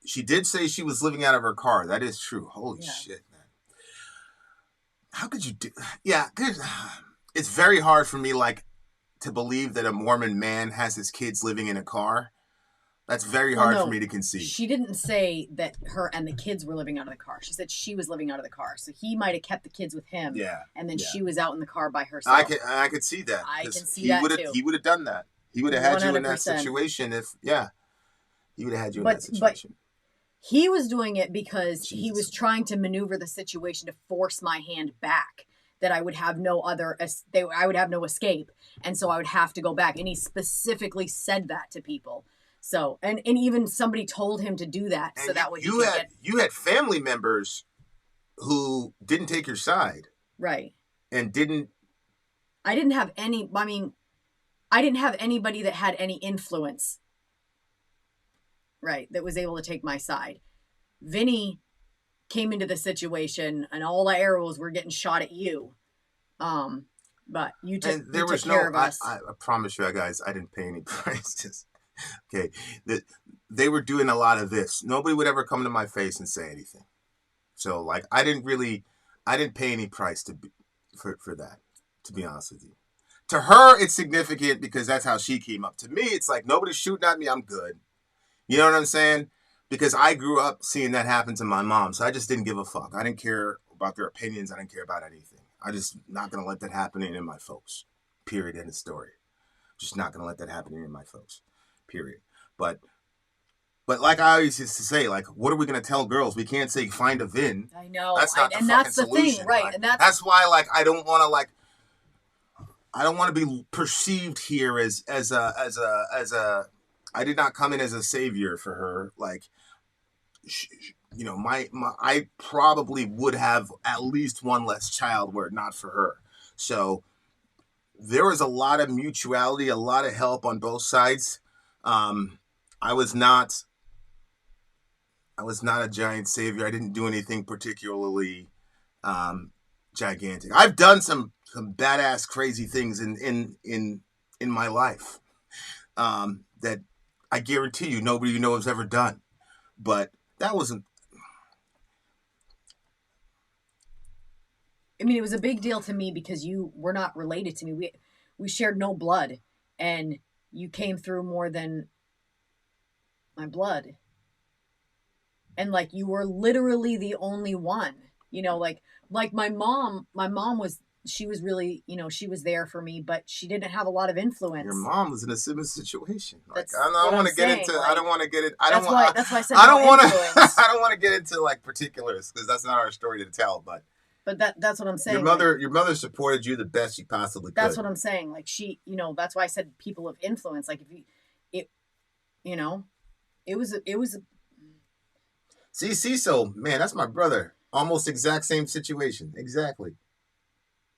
she did say she was living out of her car. That is true. Holy shit, man. How could you do? Yeah, it's very hard for me, like, to believe that a Mormon man has his kids living in a car. That's very hard for me to conceive. She didn't say that her and the kids were living out of the car. She said she was living out of the car. So he might have kept the kids with him. Yeah. And then she was out in the car by herself. I could see that. I can see that too. He would have done that. He would have had 100%. You in that situation he would have had you in that situation. But he was doing it because he was trying to maneuver the situation to force my hand back. That I would have no escape. And so I would have to go back. And he specifically said that to people. So, and even somebody told him to do that. And so that way you had family members who didn't take your side. Right. And I didn't have anybody that had any influence right, that was able to take my side. Vinny came into the situation and all the arrows were getting shot at you. But you took care of us. I promise you guys, I didn't pay any prices. Okay. They were doing a lot of this. Nobody would ever come to my face and say anything. So like, I didn't pay any price for that, to be honest with you. To her, it's significant because that's how she came up. To me, it's like, nobody's shooting at me, I'm good. You know what I'm saying? Because I grew up seeing that happen to my mom. So I just didn't give a fuck. I didn't care about their opinions. I didn't care about anything. I just not going to let that happen in my folks. Period. End of story. Just not going to let that happen in my folks. Period. But like I always used to say, like, what are we going to tell girls? We can't say find a VIN. I know. That's not and the that's the solution. thing, right? Like, and that's why, like, I don't want to be perceived here as a I did not come in as a savior for her. Like, you know, I probably would have at least one less child were it not for her. So there was a lot of mutuality, a lot of help on both sides. I was not a giant savior. I didn't do anything particularly gigantic. I've done some badass crazy things in my life that I guarantee you nobody you know has ever done. But that wasn't. I mean, it was a big deal to me because you were not related to me. We shared no blood, and you came through more than my blood. And like, you were literally the only one, you know, like my mom she was really, you know, she was there for me, but she didn't have a lot of influence. Your mom was in a similar situation. Like, That's I don't want to get into. Like, I don't want to get it. That's why I said I don't want to. influence. I don't want to get into like particulars because that's not our story to tell. But that's what I'm saying. Your mother supported you the best she possibly could. That's what I'm saying. Like, she, you know, that's why I said people of influence. Like, you know, it was. See, so man, that's my brother. Almost exact same situation. Exactly.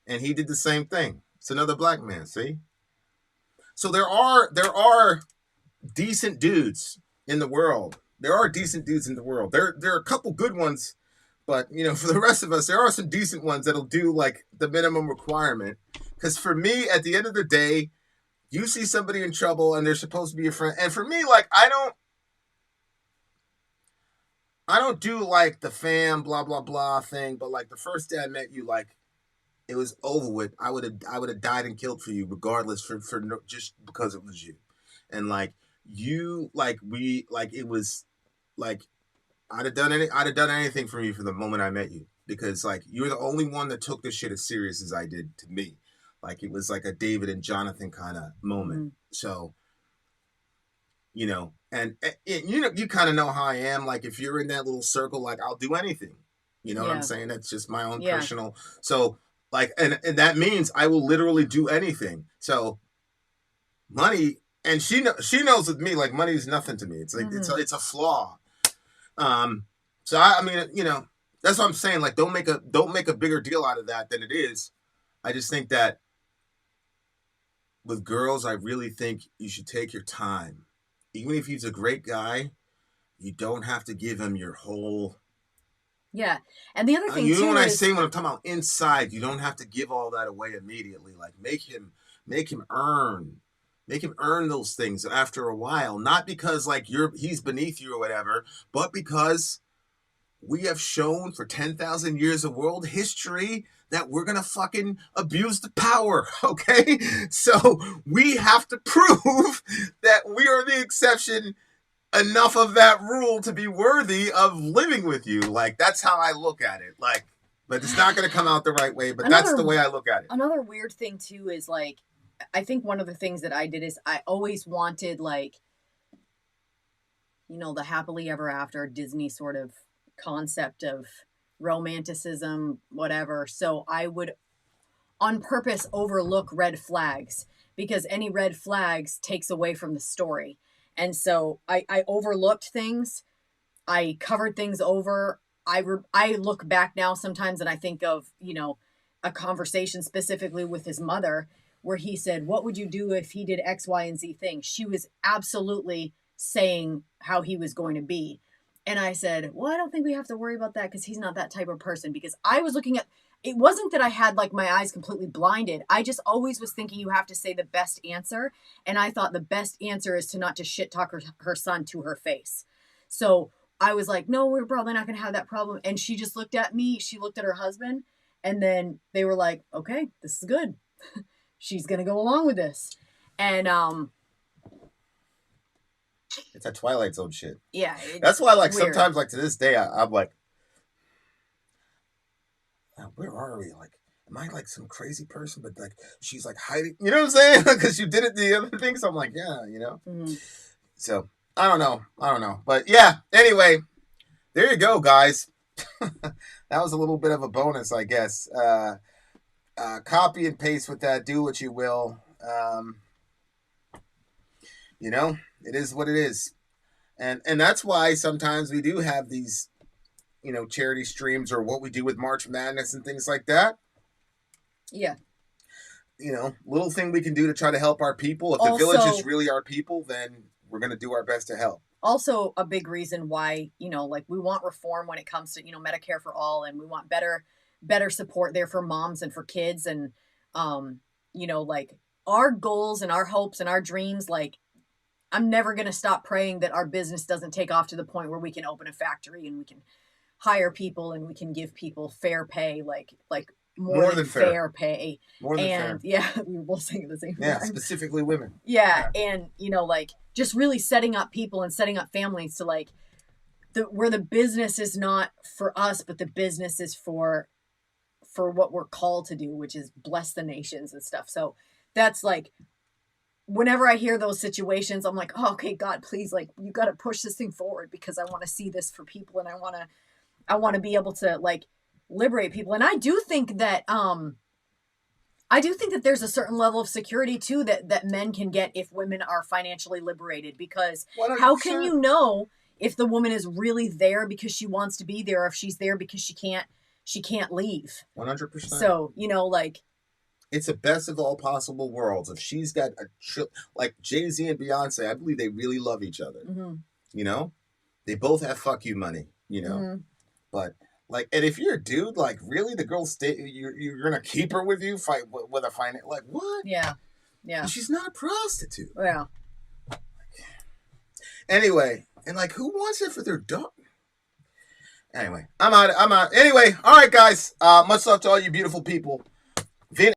And he did the same thing. It's another black man, see? So there are decent dudes in the world. There are decent dudes in the world. There are a couple good ones, but you know, for the rest of us, there are some decent ones that'll do like the minimum requirement. Because for me, at the end of the day, you see somebody in trouble and they're supposed to be your friend. And for me, like, I don't do like the fam blah blah blah thing, but like the first day I met you, like it was over with. I would have died and killed for you regardless for just because it was you. And like you, like we, like it was like I'd have done anything for you from the moment I met you, because like you're the only one that took this shit as serious as I did to me. Like it was like a David and Jonathan kind of moment. Mm-hmm. So you know, and you know, you kind of know how I am. Like if you're in that little circle, like I'll do anything. You know what I'm saying? That's just my own personal. So like, and that means I will literally do anything. So money, and she knows with me, like money is nothing to me. It's like it's a flaw. So I mean, you know, that's what I'm saying. Like don't make a bigger deal out of that than it is. I just think that with girls, I really think you should take your time. Even if he's a great guy, you don't have to give him your whole. Yeah, and the other thing you know too what I is, say when I'm talking about inside, you don't have to give all that away immediately. Like make him earn those things after a while. Not because like he's beneath you or whatever, but because we have shown for 10,000 years of world history that we're going to fucking abuse the power, okay? So we have to prove that we are the exception enough of that rule to be worthy of living with you. Like, that's how I look at it. Like, but it's not going to come out the right way, but that's the way I look at it. Another weird thing, too, is, like, I think one of the things that I did is I always wanted, like, you know, the happily ever after Disney sort of concept of romanticism, whatever. So I would on purpose overlook red flags because any red flags takes away from the story. And so I overlooked things. I covered things over. I look back now sometimes and I think of, you know, a conversation specifically with his mother where he said, what would you do if he did X, Y, and Z things? She was absolutely saying how he was going to be. And I said, well, I don't think we have to worry about that because he's not that type of person. Because I was looking at, it wasn't that I had like my eyes completely blinded. I just always was thinking you have to say the best answer. And I thought the best answer is to not just shit talk her son to her face. So I was like, no, we're probably not going to have that problem. And she just looked at me. She looked at her husband. And then they were like, okay, this is good. She's going to go along with this. And, it's that Twilight Zone shit. yeah. That's why, like, weird. sometimes, like, to this day, I'm like, where are we? Like, am I, like, some crazy person? But, like, she's, like, hiding. You know what I'm saying? Because you did it the other thing. So I'm like, yeah, you know? Mm-hmm. So, I don't know. But, yeah, anyway, there you go, guys. That was a little bit of a bonus, I guess. Copy and paste with that. Do what you will. You know, it is what it is. And that's why sometimes we do have these, you know, charity streams or what we do with March Madness and things like that. Yeah. You know, little thing we can do to try to help our people. If the village is really our people, then we're going to do our best to help. Also, a big reason why, you know, like we want reform when it comes to, you know, Medicare for all, and we want better support there for moms and for kids. And, you know, like our goals and our hopes and our dreams, like, I'm never going to stop praying that our business doesn't take off to the point where we can open a factory and we can hire people and we can give people fair pay, like more than fair pay. More than fair. Yeah, we were both saying the same thing. Yeah, specifically women. Yeah, and, you know, like just really setting up people and setting up families to like where the business is not for us, but the business is for what we're called to do, which is bless the nations and stuff. So that's like, whenever I hear those situations, I'm like, oh, okay, God, please, like, you got to push this thing forward because I want to see this for people. And I want to be able to like liberate people. And I do think that, there's a certain level of security too, that men can get if women are financially liberated, because 100%. How can you know if the woman is really there because she wants to be there, or if she's there because she can't leave? 100%. So, you know, like, it's the best of all possible worlds. If she's got like Jay-Z and Beyonce, I believe they really love each other. Mm-hmm. You know, they both have fuck you money, you know, Mm-hmm. but like, and if you're a dude, like really the girl you're going to keep her with you with a finance, like what? Yeah. Yeah. She's not a prostitute. Yeah. Anyway. And like, who wants it for their dog? Anyway, I'm out. Anyway. All right, guys. Much love to all you beautiful people.